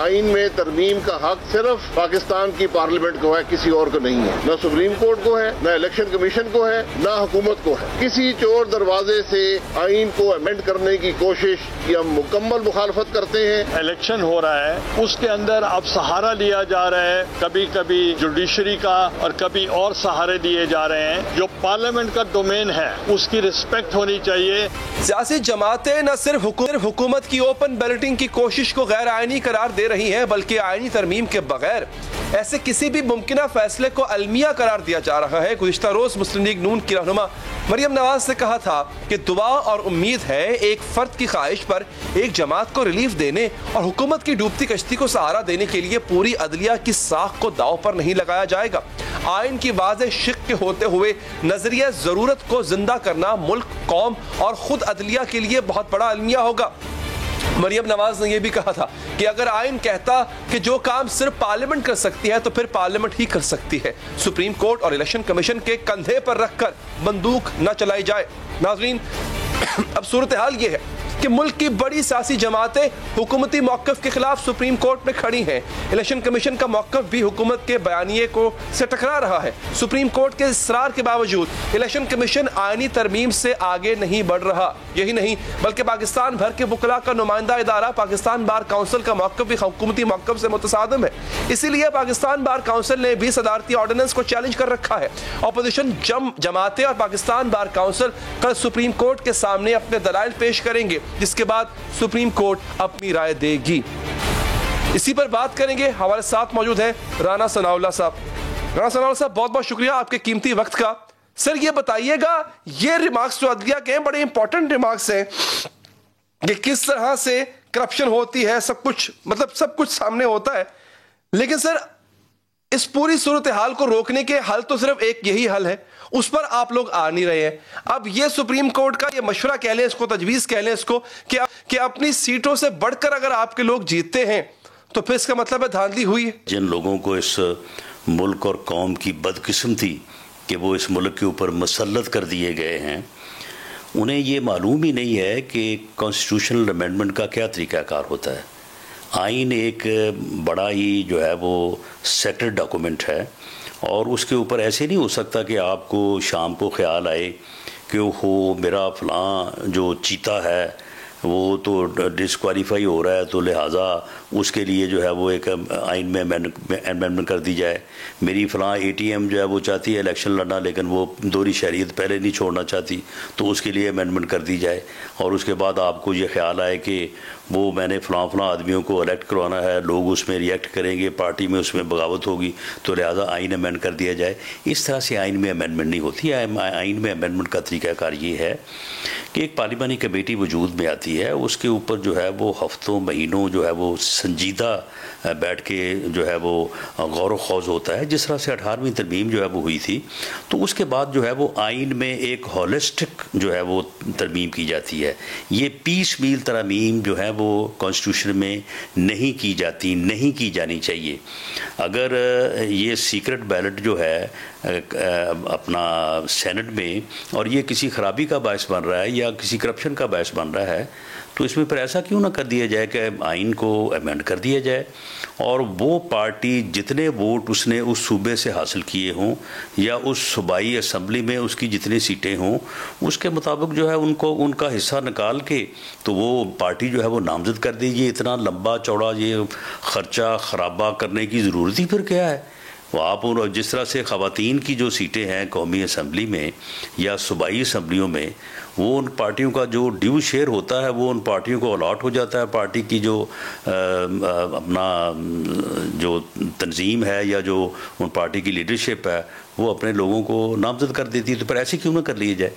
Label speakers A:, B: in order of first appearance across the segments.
A: آئین میں ترمیم کا حق صرف پاکستان کی پارلیمنٹ کو ہے، کسی اور کو نہیں ہے، نہ سپریم کورٹ کو ہے، نہ الیکشن کمیشن کو ہے، نہ حکومت کو ہے۔ کسی چور دروازے سے آئین کو امینڈ کرنے کی کوشش کی ہم مکمل مخالفت کرتے ہیں۔
B: الیکشن ہو رہا ہے، اس کے اندر اب سہارا لیا جا رہا ہے، کبھی کبھی جوڈیشری کا اور کبھی اور سہارے لیے جا رہے ہیں۔ جو پارلیمنٹ کا ڈومین ہے اس کی رسپیکٹ ہونی چاہیے۔
C: سیاسی جماعتیں نہ صرف حکومت کی اوپن بیلٹنگ کی کوشش کو غیر آئینی قرار دے رہی ہیں، بلکہ آئینی ترمیم کے بغیر ایسے کسی بھی ممکنہ فیصلے کو المیہ قرار دیا جا رہا ہے۔ گزشتہ روز مسلم لیگ نون کی رہنما مریم نواز نے کہا تھا کہ دعا اور امید ہے ایک فرد کی خواہش پر ایک جماعت کو ریلیف دینے اور حکومت کی ڈوبتی کشتی کو سہارا دینے کے لیے پوری عدلیہ کی ساکھ کو داؤ پر نہیں لگایا جائے گا۔ آئین کی واضح شق کے ہوتے ہوئے نظریہ ضرورت کو زندہ کرنا ملک، قوم اور خود عدلیہ کے لیے بہت بڑا المیہ ہوگا۔ مریم نواز نے یہ بھی کہا تھا کہ اگر آئین کہتا کہ جو کام صرف پارلیمنٹ کر سکتی ہے تو پھر پارلیمنٹ ہی کر سکتی ہے۔ سپریم کورٹ اور الیکشن کمیشن کے کندھے پر رکھ کر بندوق نہ چلائی جائے۔ ناظرین، اب صورتحال یہ ہے کہ ملک کی بڑی سیاسی جماعتیں حکومتی موقف کے خلاف سپریم کورٹ میں کھڑی ہیں۔ الیکشن کمیشن کا موقف بھی حکومت کے بیانیے کو سے ٹکرا رہا ہے۔ سپریم کورٹ کے اصرار کے باوجود الیکشن کمیشن آئینی ترمیم سے آگے نہیں بڑھ رہا۔ یہی نہیں بلکہ پاکستان بھر کے وکلاء کا نمائندہ ادارہ پاکستان بار کونسل کا موقف بھی حکومتی موقف سے متصادم ہے۔ اسی لیے پاکستان بار کونسل نے بھی صدارتی آرڈیننس کو چیلنج کر رکھا ہے۔ اپوزیشن جماعتیں اور پاکستان بار کونسل کل سپریم کورٹ کے سامنے اپنے دلائل پیش کریں گے، جس کے بعد سپریم کورٹ اپنی رائے دے گی۔ اسی پر بات کریں گے، ہمارے ساتھ موجود ہیں رانا ثناءاللہ صاحب۔ رانا ثناءاللہ صاحب، بہت بہت شکریہ آپ کے قیمتی وقت کا۔ سر یہ بتائیے گا، یہ ریمارکس جو عدلیہ کے ہیں بڑے امپورٹنٹ ریمارکس ہیں کہ کس طرح سے کرپشن ہوتی ہے، سب کچھ سامنے ہوتا ہے، لیکن سر اس پوری صورتحال کو روکنے کے حل تو صرف ایک یہی حل ہے، اس پر آپ لوگ آ نہیں رہے ہیں۔ اب یہ سپریم کورٹ کا یہ مشورہ کہہ لیں اس کو، تجویز کہہ لیں اس کو، کہ اپنی سیٹوں سے بڑھ کر اگر آپ کے لوگ جیتتے ہیں تو پھر اس کا مطلب ہے دھاندلی ہوئی ہے۔
D: جن لوگوں کو اس ملک اور قوم کی بدقسمتی کہ وہ اس ملک کے اوپر مسلط کر دیے گئے ہیں، انہیں یہ معلوم ہی نہیں ہے کہ کانسٹیٹیوشنل امینڈمنٹ کا کیا طریقہ کار ہوتا ہے۔ آئین ایک بڑا ہی جو ہے وہ سیکرڈ ڈاکومنٹ ہے، اور اس کے اوپر ایسے نہیں ہو سکتا کہ آپ کو شام کو خیال آئے کہ وہ میرا فلاں جو چیتا ہے وہ تو ڈسکوالیفائی ہو رہا ہے تو لہٰذا اس کے لیے جو ہے وہ ایک آئین میں امینڈمنٹ کر دی جائے۔ میری فلاں اے ٹی ایم جو ہے وہ چاہتی ہے الیکشن لڑنا لیکن وہ دوہری شہریت پہلے نہیں چھوڑنا چاہتی تو اس کے لیے امینڈمنٹ کر دی جائے، اور اس کے بعد آپ کو یہ خیال آئے کہ وہ میں نے فلاں آدمیوں کو الیکٹ کروانا ہے، لوگ اس میں ریئیکٹ کریں گے، پارٹی میں اس میں بغاوت ہوگی تو لہٰذا آئین امینڈ کر دیا جائے۔ اس طرح سے آئین میں امینڈمنٹ نہیں ہوتی ہے۔ آئین میں امینڈمنٹ کا طریقہ کار یہ ہے کہ ایک پارلیمانی کمیٹی وجود میں آتی ہے، اس کے اوپر جو ہے وہ ہفتوں مہینوں جو ہے وہ سنجیدہ بیٹھ کے جو ہے وہ غور و خوض ہوتا ہے، جس طرح سے 18ویں ترمیم جو ہے وہ ہوئی تھی، تو اس کے بعد جو ہے وہ آئین میں ایک ہولسٹک جو ہے وہ ترمیم کی جاتی ہے۔ یہ پیس میل ترامیم جو ہے وہ کانسٹیٹیوشن میں نہیں کی جاتی، نہیں کی جانی چاہیے۔ اگر یہ سیکرٹ بیلٹ جو ہے اپنا سینٹ میں اور یہ کسی خرابی کا باعث بن رہا ہے یا کسی کرپشن کا باعث بن رہا ہے تو اس میں پھر ایسا کیوں نہ کر دیا جائے کہ آئین کو امینڈ کر دیا جائے، اور وہ پارٹی جتنے ووٹ اس نے اس صوبے سے حاصل کیے ہوں یا اس صوبائی اسمبلی میں اس کی جتنی سیٹیں ہوں اس کے مطابق جو ہے ان کا حصہ نکال کے تو وہ پارٹی جو ہے وہ نامزد کر دیجیے۔ اتنا لمبا چوڑا یہ خرچہ خرابہ کرنے کی ضرورت ہی پھر کیا ہے؟ وہ آپ جس طرح سے خواتین کی جو سیٹیں ہیں قومی اسمبلی میں یا صوبائی اسمبلیوں میں، وہ ان پارٹیوں کا جو ڈیو شیئر ہوتا ہے وہ ان پارٹیوں کو الاٹ ہو جاتا ہے۔ پارٹی کی جو اپنا جو تنظیم ہے یا جو ان پارٹی کی لیڈرشپ ہے وہ اپنے لوگوں کو نامزد کر دیتی ہے، تو پھر ایسے کیوں نہ کر لیے جائے؟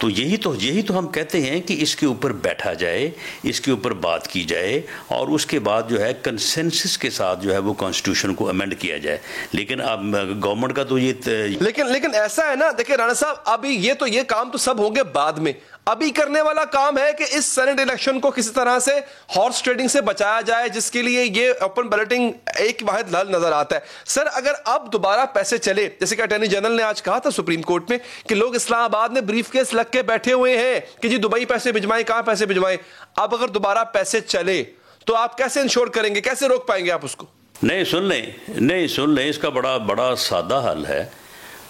D: تو یہی تو ہم کہتے ہیں کہ اس کے اوپر بیٹھا جائے، اس کے اوپر بات کی جائے، اور اس کے بعد جو ہے کنسنسس کے ساتھ جو ہے وہ کانسٹیٹیوشن کو امینڈ کیا جائے۔ لیکن اب گورنمنٹ کا تو یہ
C: لیکن ایسا ہے نا، دیکھیں رانا صاحب، ابھی یہ کام تو سب ہوں گے بعد میں۔ ابھی کرنے والا کام ہے کہ اس سینٹ الیکشن کو کسی طرح سے ہارس ٹریڈنگ سے بچایا جائے، جس کے لیے یہ اوپن بیلٹنگ ایک واحد حل نظر آتا ہے۔ سر اگر اب دوبارہ پیسے چلے، جیسے کہ اٹارنی جنرل نے آج کہا تھا سپریم کورٹ میں کہ لوگ اسلام آباد میں بریف کیس لگ کے بیٹھے ہوئے ہیں کہ جی دبئی پیسے بھجوائیں، کہاں پیسے بھجوائیں، اب اگر دوبارہ پیسے چلے تو آپ کیسے انشور کریں گے, کیسے روک پائیں گے آپ اس کو؟
D: نہیں سن لیں اس کا بڑا سادہ حل ہے.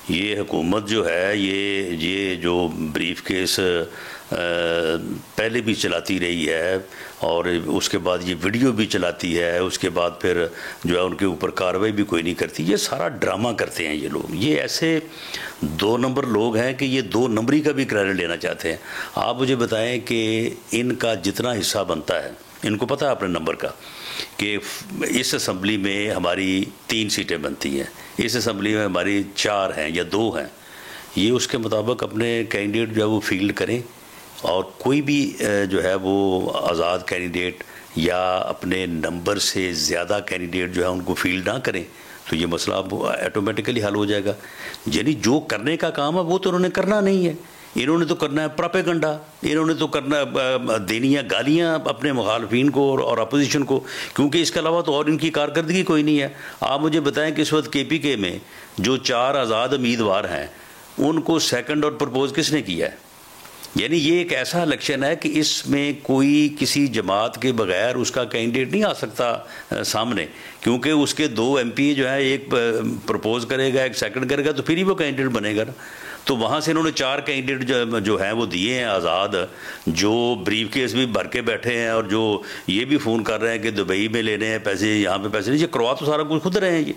D: یہ حکومت جو ہے یہ جو بریف کیس پہلے بھی چلاتی رہی ہے اور اس کے بعد یہ ویڈیو بھی چلاتی ہے, اس کے بعد پھر جو ہے ان کے اوپر کارروائی بھی کوئی نہیں کرتی. یہ سارا ڈرامہ کرتے ہیں یہ لوگ. یہ ایسے 2 نمبر لوگ ہیں کہ یہ 2 نمبری کا بھی کریڈٹ لینا چاہتے ہیں. آپ مجھے بتائیں کہ ان کا جتنا حصہ بنتا ہے, ان کو پتہ ہے اپنے نمبر کا, کہ اس اسمبلی میں ہماری 3 سیٹیں بنتی ہیں, اس اسمبلی میں ہماری 4 ہیں یا 2 ہیں. یہ اس کے مطابق اپنے کینڈیڈیٹ جو ہے وہ فیلڈ کریں, اور کوئی بھی جو ہے وہ آزاد کینڈیڈیٹ یا اپنے نمبر سے زیادہ کینڈیڈیٹ جو ہے ان کو فیلڈ نہ کریں, تو یہ مسئلہ اب آٹومیٹیکلی حل ہو جائے گا. یعنی جو کرنے کا کام ہے وہ تو انہوں نے کرنا نہیں ہے. انہوں نے تو کرنا ہے پراپیگنڈا, انہوں نے تو کرنا دینی ہے گالیاں اپنے مخالفین کو اور اپوزیشن کو, کیونکہ اس کے علاوہ تو اور ان کی کارکردگی کوئی نہیں ہے. آپ مجھے بتائیں کہ اس وقت KPK میں جو 4 آزاد امیدوار ہیں ان کو سیکنڈ اور پرپوز کس نے کیا ہے؟ یعنی یہ ایک ایسا الیکشن ہے کہ اس میں کوئی کسی جماعت کے بغیر اس کا کینڈیڈیٹ نہیں آ سکتا سامنے, کیونکہ اس کے 2 MP جو ہے, ایک پرپوز کرے گا ایک سیکنڈ کرے گا, تو پھر ہی وہ کینڈیڈیٹ بنے گا نا. تو وہاں سے انہوں نے 4 کینڈیڈیٹ جو ہیں وہ دیے ہیں آزاد, جو بریف کیس بھی بھر کے بیٹھے ہیں اور جو یہ بھی فون کر رہے ہیں کہ دبئی میں لینے ہیں پیسے, یہاں پہ پیسے نہیں. یہ کروا تو سارا کچھ خود رہے ہیں یہ.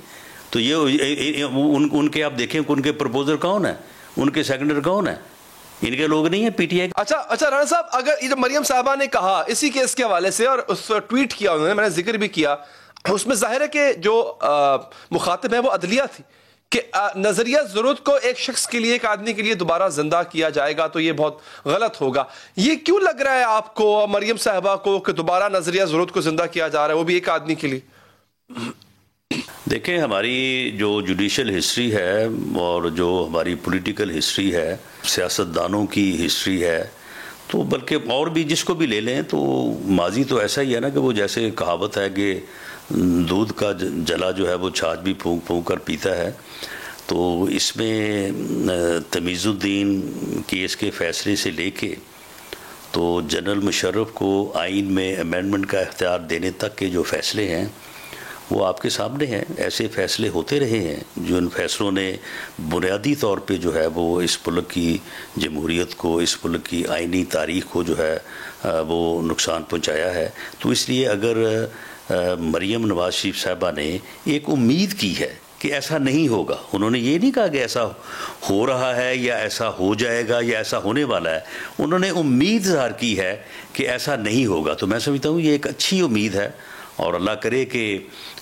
D: تو یہ ان کے آپ دیکھیں ان کے پرپوزر کون ہیں, ان کے سیکنڈر کون ہیں, ان کے لوگ نہیں ہیں PTI.
C: اچھا رانا صاحب, اگر یہ جو مریم صاحبہ نے کہا اسی کیس کے حوالے سے اور اس ٹویٹ کیا انہوں نے, میں نے ذکر بھی کیا, اس میں ظاہر ہے کہ جو مخاطب ہے وہ عدلیہ تھی, کہ نظریہ ضرورت کو ایک شخص کے لیے, ایک آدمی کے لیے دوبارہ زندہ کیا جائے گا تو یہ بہت غلط ہوگا. یہ کیوں لگ رہا ہے آپ کو, مریم صاحبہ کو, کہ دوبارہ نظریہ ضرورت کو زندہ کیا جا رہا ہے, وہ بھی ایک آدمی کے لیے؟
D: دیکھیں ہماری جو جوڈیشل ہسٹری ہے اور جو ہماری پولیٹیکل ہسٹری ہے, سیاستدانوں کی ہسٹری ہے, تو بلکہ اور بھی جس کو بھی لے لیں تو ماضی تو ایسا ہی ہے نا کہ وہ جیسے کہاوت ہے کہ دودھ کا جلا جو ہے وہ چھاچھ بھی پھونک پھونک کر پیتا ہے. تو اس میں تمیز الدین کیس کے فیصلے سے لے کے تو جنرل مشرف کو آئین میں امینڈمنٹ کا اختیار دینے تک کے جو فیصلے ہیں وہ آپ کے سامنے ہیں. ایسے فیصلے ہوتے رہے ہیں جو ان فیصلوں نے بنیادی طور پہ جو ہے وہ اس ملک کی جمہوریت کو, اس ملک کی آئینی تاریخ کو جو ہے وہ نقصان پہنچایا ہے. تو اس لیے اگر مریم نواز شریف صاحبہ نے ایک امید کی ہے کہ ایسا نہیں ہوگا, انہوں نے یہ نہیں کہا کہ ایسا ہو رہا ہے یا ایسا ہو جائے گا یا ایسا ہونے والا ہے, انہوں نے امید ظاہر کی ہے کہ ایسا نہیں ہوگا. تو میں سمجھتا ہوں یہ ایک اچھی امید ہے, اور اللہ کرے کہ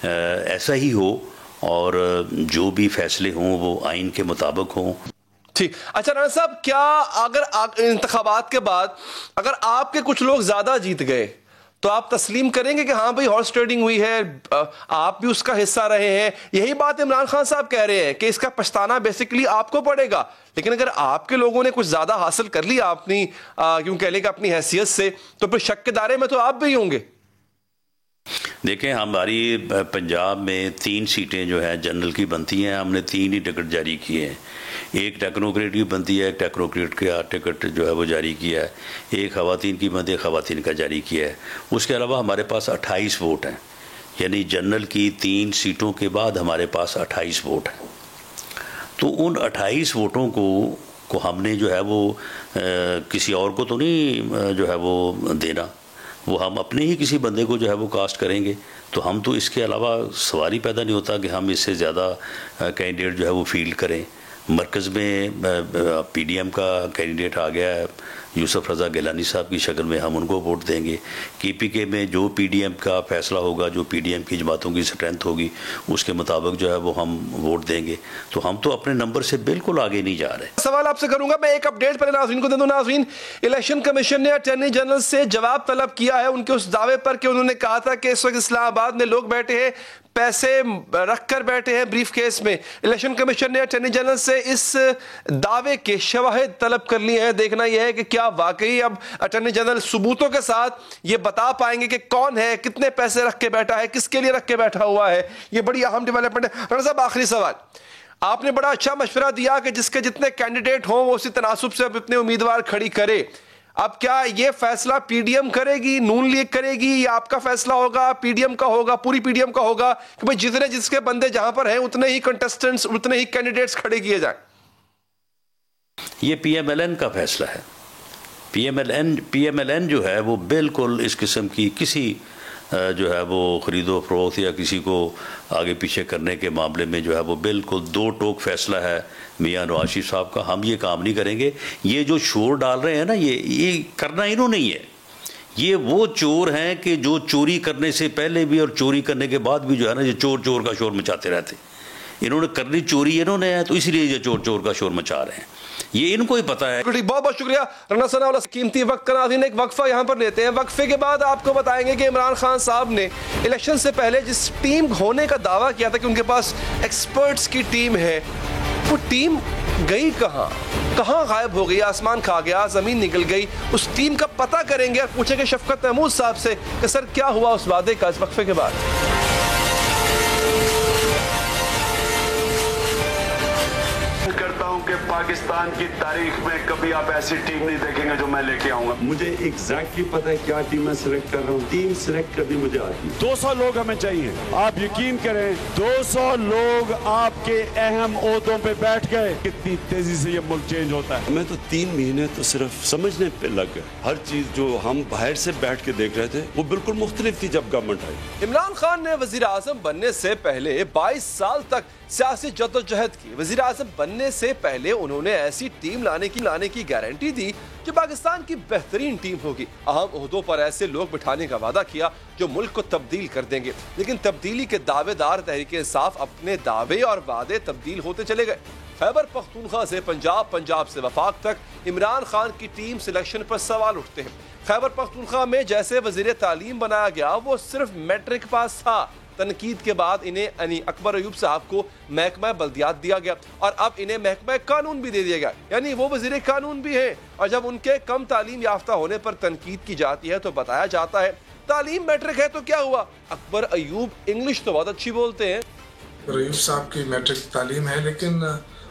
D: ایسا ہی ہو اور جو بھی فیصلے ہوں وہ آئین کے مطابق ہوں.
C: ٹھیک. اچھا رانا صاحب, کیا اگر انتخابات کے بعد اگر آپ کے کچھ لوگ زیادہ جیت گئے تو آپ تسلیم کریں گے کہ ہاں بھئی ہارس ٹریڈنگ ہوئی ہے, آپ بھی اس کا حصہ رہے ہیں؟ یہی بات عمران خان صاحب کہہ رہے ہیں کہ اس کا پچھتانا بیسیکلی آپ کو پڑے گا, لیکن اگر آپ کے لوگوں نے کچھ زیادہ حاصل کر لیا اپنی کیوں کہہ لے گا اپنی حیثیت سے, تو پھر شک کے دائرے میں تو آپ بھی ہوں گے.
D: دیکھیں ہماری پنجاب میں 3 سیٹیں جو ہیں جنرل کی بنتی ہیں, ہم نے 3 ہی ٹکٹ جاری کیے ہیں. ایک ٹیکنوکریٹ کی بنتی ہے, ایک ٹیکنوکریٹ کا ٹکٹ جو ہے وہ جاری کیا ہے, ایک خواتین کی بنتی ہے, خواتین کا جاری کیا ہے. اس کے علاوہ ہمارے پاس 28 ووٹ ہیں, یعنی جنرل کی 3 سیٹوں کے بعد ہمارے پاس 28 ووٹ ہیں. تو ان 28 ووٹوں کو ہم نے جو ہے وہ کسی اور کو تو نہیں جو ہے وہ دینا, وہ ہم اپنے ہی کسی بندے کو جو ہے وہ کاسٹ کریں گے. تو ہم تو اس کے علاوہ سوال ہی پیدا نہیں ہوتا کہ ہم اس سے زیادہ کینڈیڈیٹ جو ہے وہ فیلڈ کریں. مرکز میں PDM کا کینڈیڈیٹ آ گیا ہے, یوسف رضا گیلانی صاحب کی شکل میں, ہم ان کو ووٹ دیں گے. KPK میں جو PDM کا فیصلہ ہوگا, جو PDM کی جماعتوں کی اسٹرینتھ ہوگی, اس کے مطابق جو ہے وہ ہم ووٹ دیں گے. تو ہم تو اپنے نمبر سے بالکل آگے نہیں جا رہے.
C: سوال آپ سے کروں گا, میں ایک اپڈیٹ پہلے ناظرین کو دے دوں. ناظرین, الیکشن کمیشن نے اٹارنی جنرل سے جواب طلب کیا ہے ان کے اس دعوے پر کہ انہوں نے کہا تھا کہ اس وقت اسلام آباد میں لوگ بیٹھے ہیں, پیسے رکھ کر بیٹھے ہیں بریف کیس میں. الیکشن کمیشن نے اٹارنی جنرل سے اس دعوے کے شواہد طلب کر لیے ہیں. دیکھنا یہ ہے کہ کیا واقعی اب اٹارنی جنرل ثبوتوں کے ساتھ یہ بتا پائیں گے کہ کون ہے, کتنے پیسے رکھ کے بیٹھا ہے, کس کے لیے رکھ کے بیٹھا ہوا ہے. یہ بڑی اہم ڈیولپمنٹ ہے. رانا صاحب, آخری سوال, آپ نے بڑا اچھا مشورہ دیا کہ جس کے جتنے کینڈیڈیٹ ہوں وہ اسی تناسب سے اب اتنے امیدوار کھڑی کرے. اب کیا یہ فیصلہ پی ڈی ایم کرے گی, نون لیگ کرے گی, یا آپ کا فیصلہ ہوگا, پی ڈی ایم کا ہوگا, پوری پی ڈی ایم کا ہوگا کہ بھئی جتنے جس کے بندے جہاں پر ہیں اتنے ہی کنٹسٹنٹس, اتنے ہی کینڈیڈیٹس کھڑے کیے جائیں؟
D: یہ پی ایم ایل این کا فیصلہ ہے. پی ایم ایل این جو ہے وہ بالکل اس قسم کی کسی جو ہے وہ خرید و فروخت یا کسی کو آگے پیچھے کرنے کے معاملے میں جو ہے وہ بالکل دو ٹوک فیصلہ ہے میاں نواز شریف صاحب کا. ہم یہ کام نہیں کریں گے. یہ جو شور ڈال رہے ہیں نا, یہ کرنا انہوں نہیں ہے. یہ وہ چور ہیں کہ جو چوری کرنے سے پہلے بھی اور چوری کرنے کے بعد بھی جو ہے نا یہ چور چور کا شور مچاتے رہتے. انہوں نے کرنی چوری انہوں نے ہے, تو اس لیے یہ چور چور کا شور مچا رہے ہیں. یہ ان کو ہی پتا ہے.
C: بہت بہت شکریہ رنا ثناء اللہ. قیمتی وقت کا ناظرین ایک وقفہ یہاں پر لیتے ہیں. وقفے کے بعد آپ کو بتائیں گے کہ عمران خان صاحب نے الیکشن سے پہلے جس ٹیم ہونے کا دعویٰ کیا تھا کہ ان کے پاس ایکسپرٹس کی ٹیم ہے, وہ ٹیم گئی کہاں, کہاں غائب ہو گئی, آسمان کھا گیا, زمین نکل گئی. اس ٹیم کا پتہ کریں گے اور پوچھیں گے شفقت محمود صاحب سے کہ سر کیا ہوا اس وعدے کا. اس وقفے کے بعد
E: کہ پاکستان کی تاریخ میں کبھی آپ ایسی ٹیم نہیں دیکھیں گے جو میں لے کے آؤں گا.
F: مجھے ایگزیکٹلی پتہ ہے کیا ٹیم میں سلیکٹ کر رہا ہوں. ٹیم سلیکٹ کرنی مجھے آتی.
G: 200 لوگ ہمیں چاہیے. آپ یقین کریں 200 لوگ آپ کے اہم عہدوں پہ بیٹھ گئے. کتنی تیزی سے یہ ملک چینج ہوتا ہے.
F: میں تو 3 مہینے تو صرف سمجھنے پہ لگ گئے. ہر چیز جو ہم باہر سے بیٹھ کے دیکھ رہے تھے وہ بالکل مختلف تھی جب گورنمنٹ آئی.
C: عمران خان نے وزیر اعظم بننے سے پہلے 22 سال تک سیاسی جدوجہد کی. وزیر اعظم بننے سے پہلے انہوں نے ایسی ٹیم لانے کی گارنٹی دی جو پاکستان کی بہترین ٹیم ہوگی. اہم عہدوں پر ایسے لوگ بٹھانے کا وعدہ کیا جو ملک کو تبدیل کر دیں گے. لیکن تبدیلی کے دعوے دار تحریک انصاف اپنے دعوے اور وعدے تبدیل ہوتے چلے گئے. خیبر پختونخوا سے پنجاب, پنجاب سے وفاق تک عمران خان کی ٹیم سلیکشن پر سوال اٹھتے ہیں. خیبر پختونخوا میں جیسے وزیر تعلیم بنایا گیا وہ صرف میٹرک پاس تھا. تنقید کے بعد انہیں اکبر ایوب صاحب کو محکمہ بلدیات دیا گیا اور اب انہیں محکمہ قانون بھی دے دیا گیا, یعنی وہ وزیر قانون بھی ہیں. اور جب ان کے کم تعلیم یافتہ ہونے پر تنقید کی جاتی ہے تو بتایا جاتا ہے تعلیم میٹرک ہے تو کیا ہوا. اکبر ایوب انگلش تو بہت اچھی بولتے ہیں.
H: ایوب صاحب کی میٹرک تعلیم ہے, لیکن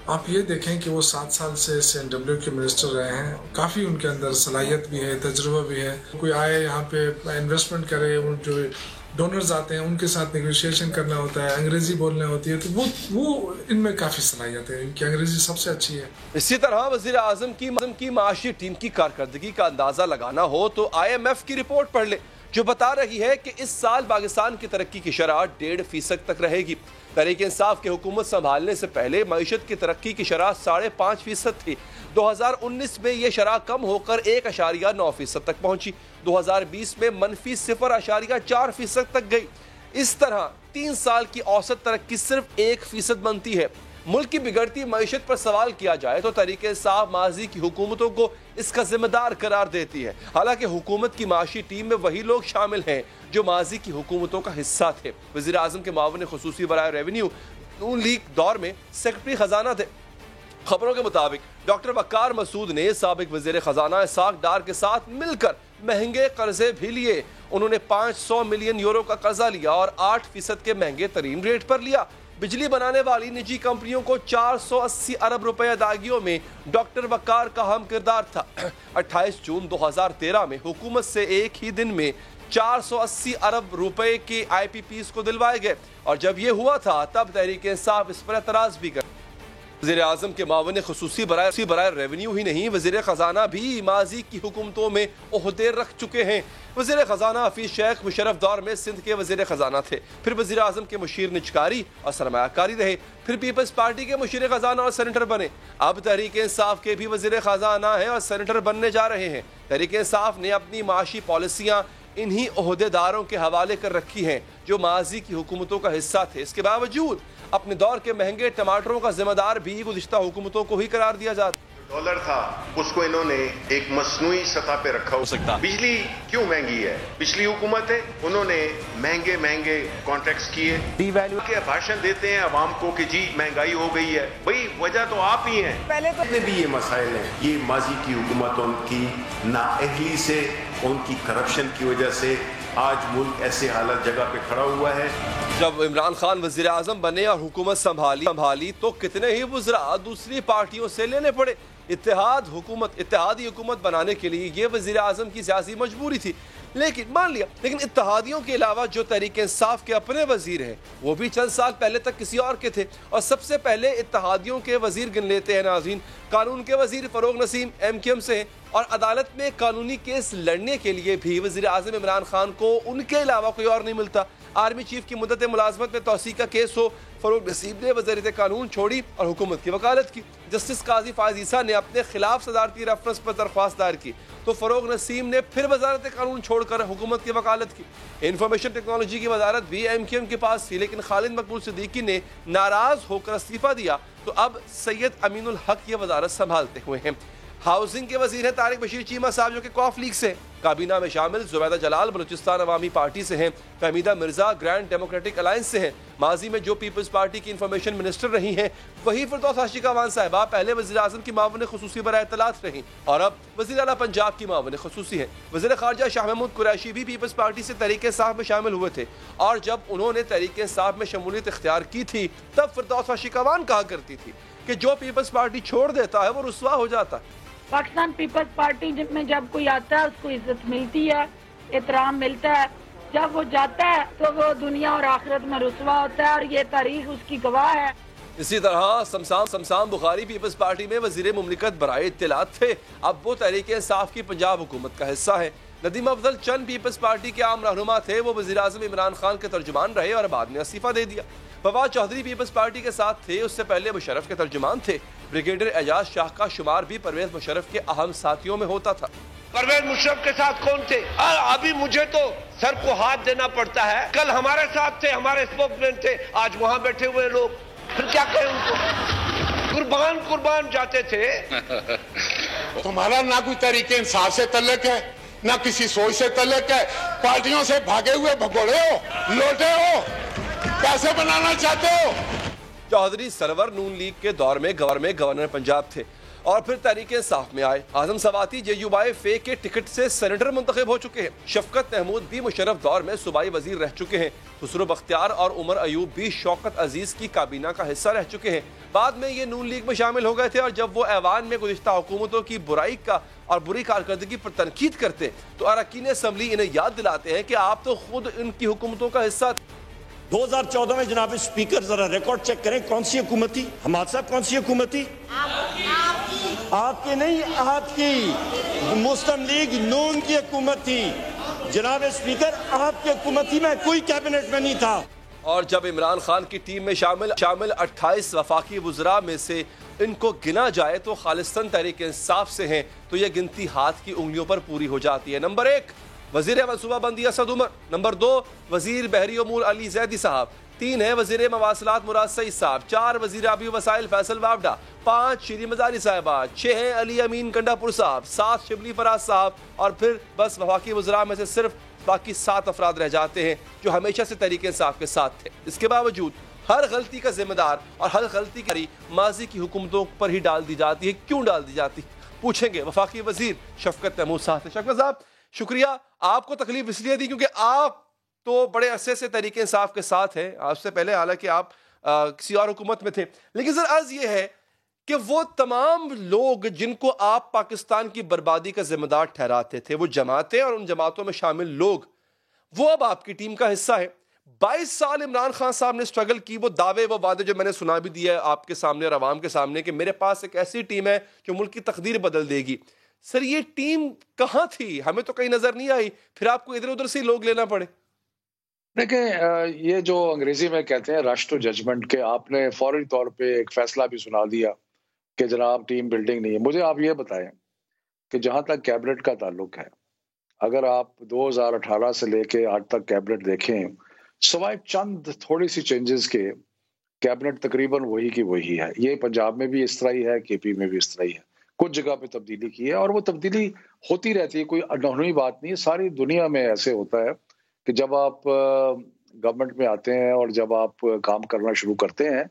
H: آپ یہ دیکھیں کہ وہ 7 سال سے CNW کے منسٹر رہے ہیں. کافی ان کے اندر صلاحیت بھی ہے, تجربہ بھی ہے. کوئی آئے یہاں پہ انویسٹمنٹ کرے, جو ڈونرز آتے ہیں ان کے ساتھ نیگوشیشن کرنا ہوتا ہے, انگریزی بولنے ہوتی ہے, تو وہ ان میں کافی صلاحیت ہے. ان کی انگریزی سب سے اچھی ہے.
C: اسی طرح وزیر اعظم کی معاشی ٹیم کی کارکردگی کا اندازہ لگانا ہو تو IMF کی رپورٹ پڑھ لے جو بتا رہی ہے کہ اس سال پاکستان کی ترقی کی شرح 1.5% تک رہے گی. تحریک انصاف کی حکومت سنبھالنے سے پہلے معیشت کی ترقی کی شرح 5.5% تھی. 2019 میں یہ شرح کم ہو کر 1.9% تک پہنچی. 2020 میں -0.4% تک گئی. اس طرح 3 سال کی اوسط ترقی صرف 1% بنتی ہے. ملک کی بگڑتی معیشت پر سوال کیا جائے تو تحریک انصاف ماضی کی حکومتوں کو اس کا ذمہ دار قرار دیتی ہے. حالانکہ حکومت کی معاشی ٹیم میں وہی لوگ شامل ہیں جو ماضی کی حکومتوں کا حصہ تھے. وزیر اعظم کے معاون خصوصی برائے ریونیو نون لیگ دور میں سیکرٹری خزانہ تھے. خبروں کے مطابق ڈاکٹر وقار مسعود نے سابق وزیر خزانہ اسحاق ڈار کے ساتھ مل کر مہنگے قرضے بھی لیے. انہوں نے 500 ملین یورو کا قرضہ لیا اور 8% کے مہنگے ترین ریٹ پر لیا. بجلی بنانے والی نجی کمپنیوں کو 480 ارب روپے ادائیگیوں میں ڈاکٹر وقار کا اہم کردار تھا. 28 جون 2013 میں حکومت سے ایک ہی دن میں 480 ارب روپے کے IPPs کو دلوائے گئے, اور جب یہ ہوا تھا تب تحریک انصاف اس پر اعتراض بھی کر. وزیر اعظم کے معاون خصوصی برائے ریونیو ہی نہیں, وزیر خزانہ بھی ماضی کی حکومتوں میں عہدے رکھ چکے ہیں. وزیر خزانہ حفیظ شیخ مشرف دور میں سندھ کے وزیر خزانہ تھے, پھر وزیر اعظم کے مشیر نجکاری اور سرمایہ کاری رہے, پھر پیپلز پارٹی کے مشیر خزانہ اور سینیٹر بنے. اب تحریک انصاف کے بھی وزیر خزانہ ہیں اور سینیٹر بننے جا رہے ہیں. تحریک انصاف نے اپنی معاشی پالیسیاں انہی عہدے داروں کے حوالے کر رکھی ہیں جو ماضی کی حکومتوں کا حصہ تھے. اس کے باوجود اپنے دور کے مہنگے ٹماٹروں کا ذمہ دار بھی گزشتہ حکومتوں کو ہی قرار دیا جاتا.
A: ڈالر تھا اس کو انہوں نے ایک مصنوعی سطح پہ رکھا ہو سکتا. بجلی کیوں مہنگی ہے؟ پچھلی حکومت ہے, انہوں نے مہنگے کانٹریکٹس کیے, ڈی ویلیو کے بھاشن دیتے ہیں عوام کو کہ جی مہنگائی ہو گئی ہے. بھئی وجہ تو آپ ہی ہیں. پہلے تو بھی یہ مسائل ہیں, یہ ماضی کی حکومتوں کی نااہلی سے, ان کی کرپشن کی وجہ سے آج ملک ایسے حالت جگہ پہ کھڑا ہوا ہے.
C: جب عمران خان وزیر اعظم بنے اور حکومت سنبھالی تو کتنے ہی وزراء دوسری پارٹیوں سے لینے پڑے. اتحادی حکومت بنانے کے لیے یہ وزیر اعظم کی سیاسی مجبوری تھی، لیکن مان لیا، لیکن اتحادیوں کے علاوہ جو تحریک انصاف کے اپنے وزیر ہیں وہ بھی چند سال پہلے تک کسی اور کے تھے، اور سب سے پہلے اتحادیوں کے وزیر گن لیتے ہیں ناظرین، قانون کے وزیر فروغ نسیم MQM سے ہیں، اور عدالت میں قانونی کیس لڑنے کے لیے بھی وزیر اعظم عمران خان کو ان کے علاوہ کوئی اور نہیں ملتا۔ آرمی چیف کی مدت ملازمت میں توسیع کا کیس ہو، فروغ نسیم نے وزارت قانون چھوڑی اور حکومت کی وکالت کی۔ جسٹس قاضی فائز عیسیٰ نے اپنے خلاف صدارتی ریفرنس پر درخواست دائر کی تو فروغ نسیم نے پھر وزارت قانون چھوڑ کر حکومت کی وکالت کی۔ انفارمیشن ٹیکنالوجی کی وزارت بھی MQM کے پاس تھی، لیکن خالد مقبول صدیقی نے ناراض ہو کر استعفیٰ دیا تو اب سید امین الحق یہ وزارت سنبھالتے ہوئے ہیں۔ ہاؤسنگ کے وزیر ہیں طارق بشیر چیمہ صاحب جو کہ کوف لیگ سے، کابینہ میں شامل زبیدہ جلال بلوچستان عوامی پارٹی سے ہیں، Fahmida Mirza grand democratic alliance سے ہیں، ماضی میں جو پیپلز پارٹی کی انفارمیشن منسٹر رہی ہیں وہی فردوس عاشقہ وان صاحبہ پہلے وزیر اعظم کی معاون خصوصی برائے اطلاعات رہیں اور اب وزیر اعلیٰ پنجاب کی معاون خصوصی ہیں۔ وزیر خارجہ شاہ محمود قریشی بھی پیپلز پارٹی سے تحریک انصاف میں شامل ہوئے تھے، اور جب انہوں نے تحریک انصاف میں شمولیت اختیار کی تھی تب فردوس عاشقہ وان کہا کرتی تھی کہ جو پیپلز پارٹی چھوڑ دیتا ہے وہ رسوا ہو جاتا ہے۔
I: پاکستان پیپلز پارٹی میں جب کوئی آتا ہے اس کو عزت ملتی ہے، احترام ملتا ہے، جب وہ جاتا ہے تو وہ دنیا اور آخرت میں رسوا ہوتا ہے، اور یہ تاریخ اس کی گواہ ہے۔
C: اسی طرح سمسام بخاری پیپلز پارٹی میں وزیر مملکت برائے اطلاعات تھے، اب وہ تحریک انصاف کی پنجاب حکومت کا حصہ ہے۔ ندیم افضل چند پیپلز پارٹی کے عام رہنما تھے، وہ وزیر اعظم عمران خان کے ترجمان رہے اور بعد میں استعفیٰ دے دیا۔ فواد چودھری پیپلز پارٹی کے ساتھ تھے، اس سے پہلے مشرف کے ترجمان تھے۔ بریگیڈیئر اعجاز شاہ کا شمار بھی پرویز مشرف کے اہم ساتھیوں میں ہوتا تھا۔
J: پرویز مشرف کے ساتھ کون تھے؟ ابھی مجھے تو سر کو ہاتھ دینا پڑتا ہے، کل ہمارے ساتھ تھے، ہمارے اسپوک مین تھے، آج وہاں بیٹھے ہوئے لوگ، پھر کیا کہیں ان کو؟ قربان جاتے تھے۔
K: تمہارا نہ کوئی تحریک انصاف سے تعلق ہے، نہ کسی سوچ سے تعلق ہے، پارٹیوں سے بھاگے ہوئے بھگوڑے ہو، لوٹے ہو، پیسے بنانا چاہتے ہو۔
C: چودھری سرور نون لیگ کے دور میں گورنر پنجاب تھے اور پھر تحریک انصاف میں آئے۔ اعظم سواتی JUI کے ٹکٹ سے سینیٹر منتخب ہو چکے ہیں۔ شفقت محمود بھی مشرف دور میں صوبائی وزیر رہ چکے ہیں۔ خسرو بختیار اور عمر ایوب بھی شوکت عزیز کی کابینہ کا حصہ رہ چکے ہیں۔ بعد میں یہ نون لیگ میں شامل ہو گئے تھے، اور جب وہ ایوان میں گزشتہ حکومتوں کی برائی کا اور بری کارکردگی پر تنقید کرتے تو اراکین اسمبلی انہیں یاد دلاتے ہیں کہ آپ تو خود ان کی حکومتوں کا حصہ تھے۔
L: 2014 میں جناب اسپیکر ذرا ریکارڈ چیک کریں، کون سی حکومت تھی؟ حماد صاحب کون سی حکومت تھی؟ آپ کی نہیں، آپ کی مسلم لیگ نون کی حکومت تھی۔ جناب اسپیکر آپ کی حکومت تھی، میں کوئی کیبنٹ میں نہیں تھا۔
C: اور جب عمران خان کی ٹیم میں شامل 28 وفاقی وزراء میں سے ان کو گنا جائے تو خالصتاً تحریک انصاف سے ہیں، تو یہ گنتی ہاتھ کی انگلیوں پر پوری ہو جاتی ہے۔ نمبر 1 وزیر منصوبہ بندی اسد عمر، نمبر 2 وزیر بحری امور علی زیدی صاحب، 3 ہے وزیر مواصلات مراد سعید صاحب، 4 وزیر آبی وسائل فیصل وابڈا، 5 شیریں مزاری صاحبہ، 6 ہیں علی امین کنڈا پور صاحب، 7 شبلی فراز صاحب، اور پھر بس وفاقی وزراء میں سے صرف باقی 7 افراد رہ جاتے ہیں جو ہمیشہ سے تحریک انصاف کے ساتھ تھے۔ اس کے باوجود ہر غلطی کا ذمہ دار اور ہر غلطی کی ماضی کی حکومتوں پر ہی ڈال دی جاتی ہے۔ کیوں ڈال دی جاتی؟ پوچھیں گے وفاقی وزیر شفقت محمود صاحب سے۔ شفقت صاحب شکریہ، آپ کو تکلیف اس لیے دی کیونکہ آپ تو بڑے عرصے سے تحریک انصاف کے ساتھ ہیں، آپ سے پہلے حالانکہ آپ کسی اور حکومت میں تھے، لیکن سر عرض یہ ہے کہ وہ تمام لوگ جن کو آپ پاکستان کی بربادی کا ذمہ دار ٹھہراتے تھے، وہ جماعتیں اور ان جماعتوں میں شامل لوگ، وہ اب آپ کی ٹیم کا حصہ ہے۔ 22 سال عمران خان صاحب نے سٹرگل کی، وہ دعوے وہ وعدے جو میں نے سنا بھی دیا ہے آپ کے سامنے اور عوام کے سامنے کہ میرے پاس ایک ایسی ٹیم ہے جو ملک کی تقدیر بدل دے گی۔ سر یہ ٹیم کہاں تھی؟ ہمیں تو کہیں نظر نہیں آئی، پھر آپ کو ادھر ادھر سے لوگ لینا پڑے۔
M: دیکھیں یہ جو انگریزی میں کہتے ہیں رش ٹو ججمنٹ، کہ آپ نے فوری طور پہ ایک فیصلہ بھی سنا دیا کہ جناب ٹیم بلڈنگ نہیں ہے۔ مجھے آپ یہ بتائیں کہ جہاں تک کیبنٹ کا تعلق ہے، اگر آپ 2018 سے لے کے آج تک کیبنٹ دیکھیں، سوائے چند تھوڑی سی چینجز کے کیبنٹ تقریباً وہی کی وہی ہے۔ یہ پنجاب میں بھی اس طرح ہی ہے، KP میں بھی اس طرح ہی ہے، کچھ جگہ پہ تبدیلی کی ہے اور وہ تبدیلی ہوتی رہتی ہے، کوئی انہونی بات نہیں ہے۔ ساری دنیا میں ایسے ہوتا ہے کہ جب آپ گورنمنٹ میں آتے ہیں اور جب آپ کام کرنا شروع کرتے ہیں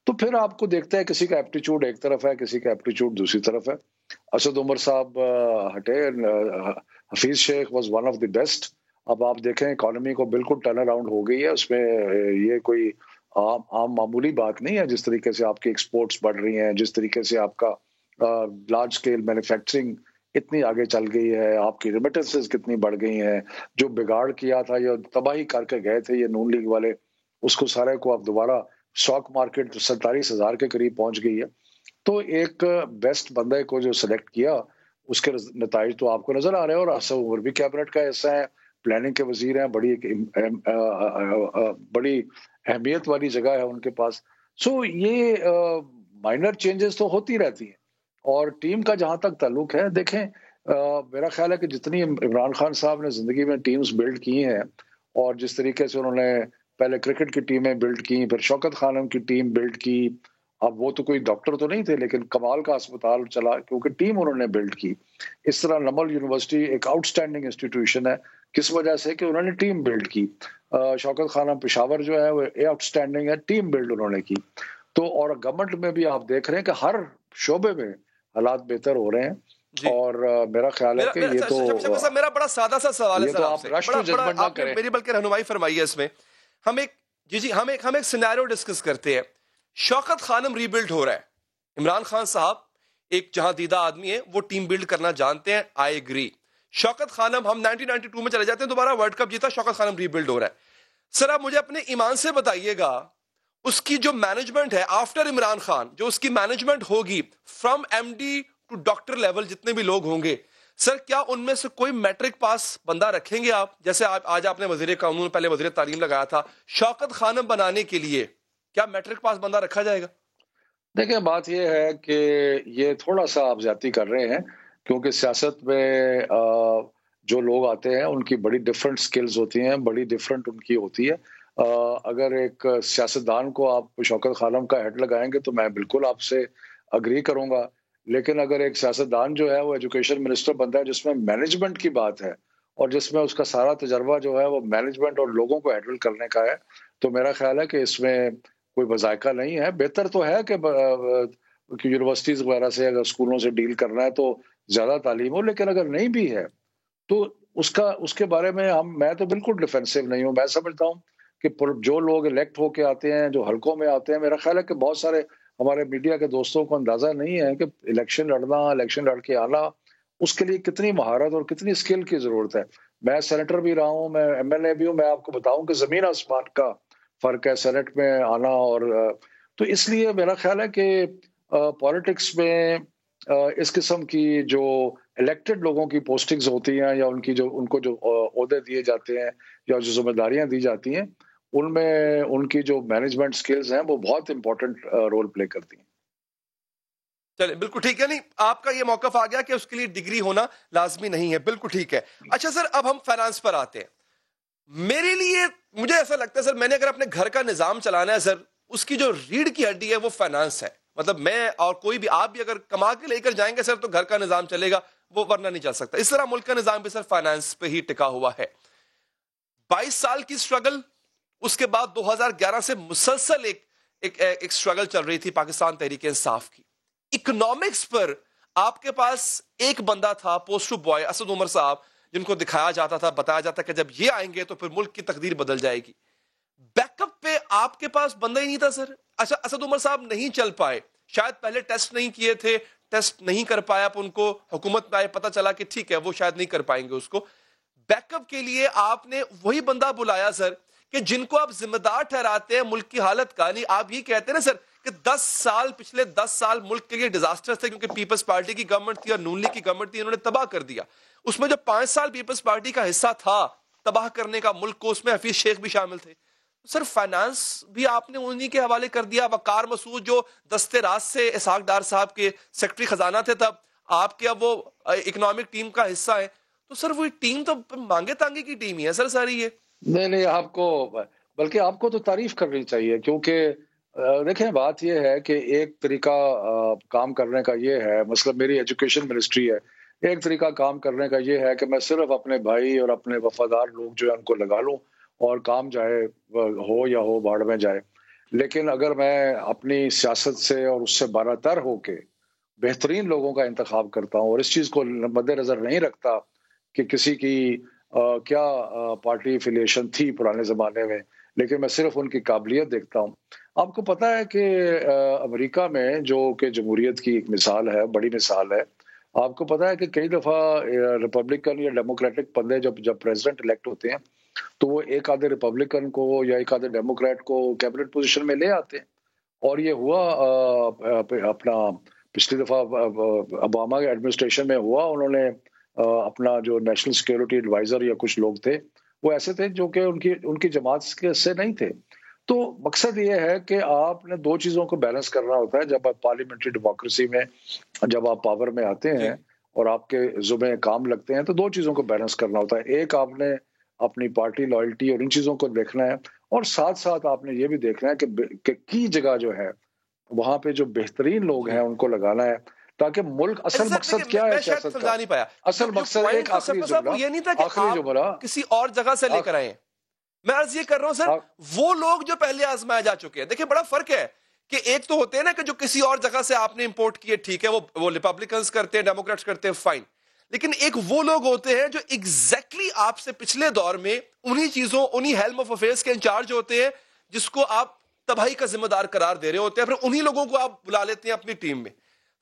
M: تو پھر آپ کو دیکھتا ہے کسی کا ایپٹیچیوڈ ایک طرف ہے، کسی کا ایپٹیچیوڈ دوسری طرف ہے۔ اسد عمر صاحب ہٹے، حفیظ شیخ was one of the best. اب آپ دیکھیں اکانومی کو بالکل ٹرن اراؤنڈ ہو گئی ہے، اس میں یہ کوئی عام معمولی بات نہیں ہے۔ جس طریقے سے آپ کی ایکسپورٹس بڑھ رہی ہیں، جس طریقے سے آپ کا لارج اسکیل مینوفیکچرنگ اتنی آگے چل گئی ہے, آپ کی ریمیٹنسز کتنی بڑھ گئی ہیں, جو بگاڑ کیا تھا یا تباہی کر کے گئے تھے یہ نون لیگ والے, اس کو سارے کو اب دوبارہ اسٹاک مارکیٹ 47,000 کے قریب پہنچ گئی ہے. تو ایک بیسٹ بندے کو جو سلیکٹ کیا اس کے نتائج تو آپ کو نظر آ رہے ہیں, اور حسن عمر بھی کیبنٹ کا حصہ ہیں, پلاننگ کے وزیر ہیں, بڑی اہمیت والی جگہ ہے ان کے پاس. سو یہ مائنر چینجز تو ہوتی رہتی ہیں. اور ٹیم کا جہاں تک تعلق ہے, دیکھیں میرا خیال ہے کہ جتنی عمران خان صاحب نے زندگی میں ٹیمز بلڈ کی ہیں, اور جس طریقے سے انہوں نے پہلے کرکٹ کی ٹیمیں بلڈ کی, پھر شوکت خانم کی ٹیم بلڈ کی, اب وہ تو کوئی ڈاکٹر تو نہیں تھے لیکن کمال کا اسپتال چلا کیونکہ ٹیم انہوں نے بلڈ کی. اس طرح نمل یونیورسٹی ایک آؤٹ اسٹینڈنگ انسٹیٹیوشن ہے, کس وجہ سے کہ انہوں نے ٹیم بلڈ کی. شوکت خانم پشاور جو ہے وہ آؤٹ اسٹینڈنگ ہے, ٹیم بلڈ انہوں نے کی. تو اور گورنمنٹ میں بھی آپ دیکھ رہے ہیں کہ ہر شعبے میں حالات بہتر ہو رہے ہیں. اور میرا خیال ہے کہ یہ تو
C: میرا بڑا سادہ سا سوال ہے,
M: تو آپ رش ٹو ججمنٹ نہ کریں,
C: میری بلکہ رہنمائی فرمائیے اس میں. ہم ایک سینیریو ڈسکس کرتے ہیں. شوکت خانم ری بلڈ ہو رہا ہے, عمران خان صاحب ایک جہاں دیدہ آدمی ہے, وہ ٹیم بلڈ کرنا جانتے ہیں, آئی ایگری. شوکت خانم ہم 1992 میں چلے جاتے ہیں, دوبارہ ورلڈ کپ جیتا, شوکت خانم ری بلڈ ہو رہا ہے. سر آپ مجھے اپنے ایمان سے بتائیے گا اس کی جو مینجمنٹ ہے آفٹر عمران خان, جو اس کی مینجمنٹ ہوگی from M D to doctor level, جتنے بھی لوگ ہوں گے, سر کیا ان میں سے کوئی میٹرک پاس بندہ رکھیں گے آپ؟ جیسے آج آپ نے وزیر قانون پہلے وزیر تعلیم لگایا تھا, شوکت خانم بنانے کے لیے کیا میٹرک پاس بندہ رکھا جائے گا؟
M: دیکھیں بات یہ ہے کہ یہ تھوڑا سا آپ زیادتی کر رہے ہیں, کیونکہ سیاست میں جو لوگ آتے ہیں ان کی بڑی ڈفرینٹ سکلز ہوتی ہیں, بڑی ڈفرینٹ ان کی ہوتی ہے. اگر ایک سیاستدان کو آپ شوکت خانم کا ہیڈ لگائیں گے تو میں بالکل آپ سے اگری کروں گا, لیکن اگر ایک سیاستدان جو ہے وہ ایجوکیشن منسٹر بنتا ہے جس میں مینجمنٹ کی بات ہے اور جس میں اس کا سارا تجربہ جو ہے وہ مینجمنٹ اور لوگوں کو ہینڈل کرنے کا ہے, تو میرا خیال ہے کہ اس میں کوئی بذائقہ نہیں ہے. بہتر تو ہے کہ یونیورسٹیز وغیرہ سے اگر اسکولوں سے ڈیل کرنا ہے تو زیادہ تعلیم ہو, لیکن اگر نہیں بھی ہے تو اس کے بارے میں میں تو بالکل ڈیفینسو نہیں ہوں. میں سمجھتا ہوں کہ جو لوگ الیکٹ ہو کے آتے ہیں, جو حلقوں میں آتے ہیں, میرا خیال ہے کہ بہت سارے ہمارے میڈیا کے دوستوں کو اندازہ نہیں ہے کہ الیکشن لڑ کے آنا, اس کے لیے کتنی مہارت اور کتنی اسکل کی ضرورت ہے. میں سینیٹر بھی رہا ہوں, میں ایم ایل اے بھی ہوں, میں آپ کو بتاؤں کہ زمین آسمان کا فرق ہے سینٹ میں آنا اور تو اس لیے میرا خیال ہے کہ پالیٹکس میں اس قسم کی جو الیکٹڈ لوگوں کی پوسٹنگز ہوتی ہیں یا ان کو جو عہدے دیے جاتے ہیں یا جو ذمہ داریاں دی جاتی ہیں, ان میں ان کی جو مینجمنٹ سکلز ہیں وہ بہت امپورٹنٹ رول پلے کرتی ہیں.
C: چلے بالکل ٹھیک ہے, نہیں آپ کا یہ موقف آ گیا کہ اس کے لیے ڈگری ہونا لازمی نہیں ہے, بالکل ٹھیک ہے. اچھا سر, اب ہم فائنانس پر آتے ہیں. میرے لیے مجھے ایسا لگتا ہے سر, میں نے اگر اپنے گھر کا نظام چلانا ہے سر, اس کی جو ریڑھ کی ہڈی ہے وہ فائنانس ہے. مطلب میں اور کوئی بھی, آپ بھی اگر کما کے لے کر جائیں گے سر تو گھر کا نظام چلے گا, وہ ورنہ نہیں چل سکتا. اس طرح ملک کا نظام بھی سر فائنانس پہ ہی ٹکا ہوا ہے. 22 سال کی سٹرگل, اس کے بعد 2011 سے مسلسل ایک سٹرگل چل رہی تھی پاکستان تحریک انصاف کی. اکنامکس پر آپ کے پاس ایک بندہ تھا, پوسٹر بوائے اسد عمر صاحب, جن کو دکھایا جاتا تھا, بتایا جاتا کہ جب یہ آئیں گے تو پھر ملک کی تقدیر بدل جائے گی. بیک اپ پہ آپ کے پاس بندہ ہی نہیں تھا سر. اچھا, اسد عمر صاحب نہیں چل پائے, شاید پہلے ٹیسٹ نہیں کیے تھے, ٹیسٹ نہیں کر پایا, ان کو حکومت میں آئے پتہ چلا کہ ٹھیک ہے وہ شاید نہیں کر پائیں گے اس کو. بیک اپ کے لیے آپ نے وہی بندہ بلایا سر کہ جن کو آپ ذمہ دار ٹھہراتے ہیں ملک کی حالت کا. نہیں آپ یہ کہتے ہیں نا سر کہ 10 سال پچھلے 10 سال ملک کے لیے ڈیزاسٹر تھے, کیونکہ پیپلز پارٹی کی گورنمنٹ تھی اور نون لیگ کی گورنمنٹ تھی, انہوں نے تباہ کر دیا. اس میں جو 5 سال پیپلز پارٹی کا حصہ تھا تباہ کرنے کا ملک کو, اس میں حفیظ شیخ بھی شامل تھے. سر فائنانس بھی آپ نے انہی کے حوالے کر دیا. وقار مسعود جو دستے راز سے اسحاق ڈار صاحب کے سیکرٹری خزانہ تھے تب, آپ کے اب وہ اکنامک ٹیم کا حصہ ہے. تو سر وہ ٹیم تو مانگے تانگے کی ٹیم ہی ہے سر ساری. یہ
M: نہیں, آپ کو بلکہ آپ کو تو تعریف کرنی چاہیے, کیونکہ دیکھیں بات یہ ہے کہ ایک طریقہ کام کرنے کا یہ ہے, مثلا میری ایجوکیشن منسٹری ہے, ایک طریقہ کام کرنے کا یہ ہے کہ میں صرف اپنے بھائی اور اپنے وفادار لوگ جو ہے ان کو لگا لوں اور کام چاہے ہو یا ہو باڑ میں جائے. لیکن اگر میں اپنی سیاست سے اور اس سے بالا تر ہو کے بہترین لوگوں کا انتخاب کرتا ہوں اور اس چیز کو مد نظر نہیں رکھتا کہ کسی کی کیا پارٹی افیلیشن تھی پرانے زمانے میں, لیکن میں صرف ان کی قابلیت دیکھتا ہوں, آپ کو پتا ہے کہ امریکہ میں جو کہ جمہوریت کی ایک مثال ہے، بڑی مثال ہے، آپ کو پتا ہے کہ کئی دفعہ ریپبلکن یا ڈیموکریٹک بندے جب پریزیڈنٹ الیکٹ ہوتے ہیں تو وہ ایک آدھے ریپبلکن کو یا ایک آدھے ڈیموکریٹ کو کیبنٹ پوزیشن میں لے آتے ہیں. اور یہ ہوا اپنا پچھلی دفعہ اوباما کے ایڈمنسٹریشن میں ہوا. انہوں نے اپنا جو نیشنل سیکیورٹی ایڈوائزر یا کچھ لوگ تھے وہ ایسے تھے جو کہ ان کی جماعت سے نہیں تھے. تو مقصد یہ ہے کہ آپ نے دو چیزوں کو بیلنس کرنا ہوتا ہے. جب آپ پارلیمنٹری ڈیموکریسی میں جب آپ پاور میں آتے ہیں اور آپ کے ذمہ کام لگتے ہیں تو دو چیزوں کو بیلنس کرنا ہوتا ہے. ایک آپ نے اپنی پارٹی لائلٹی اور ان چیزوں کو دیکھنا ہے، اور ساتھ ساتھ آپ نے یہ بھی دیکھنا ہے کہ کی جگہ جو ہے وہاں پہ جو بہترین لوگ ہیں ان کو لگانا ہے تاکہ ملک اصل مقصد کیا ہے سیاست کا؟
C: نہیں پایا
M: اصل مقصد ایک آخری
C: جملہ کسی اور جگہ سے لے کر آئے. میں عرض یہ کر رہا ہوں سر، وہ لوگ جو پہلے آزمائے جا چکے ہیں، دیکھیں بڑا فرق ہے کہ ایک تو ہوتے ہیں نا کہ جو کسی اور جگہ سے آپ نے امپورٹ کیے، ٹھیک ہے، وہ ریپبلکنز کرتے ہیں، ڈیموکریٹس کرتے ہیں، فائن. لیکن ایک وہ لوگ ہوتے ہیں جو ایگزیکٹلی آپ سے پچھلے دور میں انہی چیزوں، انہی ہیلم آف افیئرس کے انچارج ہوتے ہیں جس کو آپ تباہی کا ذمہ دار قرار دے رہے ہوتے ہیں، پھر انہی لوگوں کو آپ بلا لیتے ہیں اپنی ٹیم میں.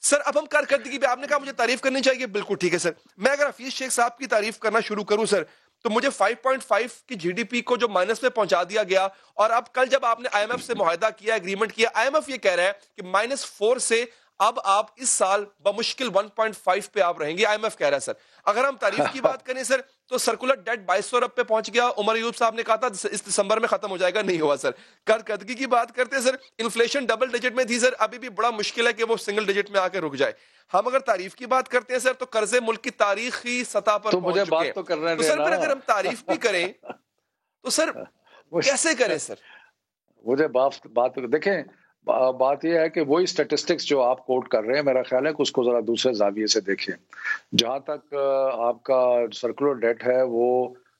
C: سر اب ہم کارکردگی پہ، آپ نے کہا مجھے تعریف کرنی چاہیے، بالکل ٹھیک ہے سر. میں اگر حفیظ شیخ صاحب کی تعریف کرنا شروع کروں سر تو مجھے 5.5 کی جی ڈی پی کو جو مائنس میں پہنچا دیا گیا، اور اب کل جب آپ نے آئی ایم ایف سے معاہدہ کیا، ایگریمنٹ کیا، آئی ایم ایف یہ کہہ رہا ہے کہ -4 سے اب آپ اس سال بمشکل 1.5 پہ آپ رہیں گے، آئی ایم ایف کہہ رہا ہے سر. اگر ہم تعریف کی بات کریں سر تو سرکولر ڈیٹ 2200 ارب پہ پہنچ گیا. عمر ایوب صاحب نے کہا تھا اس دسمبر میں ختم ہو جائے گا، نہیں ہوا سر. کارکردگی کی بات کرتے ہیں سر، انفلیشن ڈبل ڈیجٹ میں تھی سر، ابھی بھی بڑا مشکل ہے کہ وہ سنگل ڈیجٹ میں آ کے رک جائے. ہم اگر تعریف کی بات کرتے ہیں سر تو قرضے ملک کی تاریخی سطح پر پہنچ چکے ہیں. تو سر پھر اگر ہم تعریف بھی کریں تو سر کیسے کریں سر؟
M: مجھے بات دیکھیں، بات یہ ہے کہ وہی اسٹیٹسٹکس جو آپ کوٹ کر رہے ہیں میرا خیال ہے کہ اس کو ذرا دوسرے زاویے سے دیکھیں. جہاں تک آپ کا سرکولر ڈیٹ ہے وہ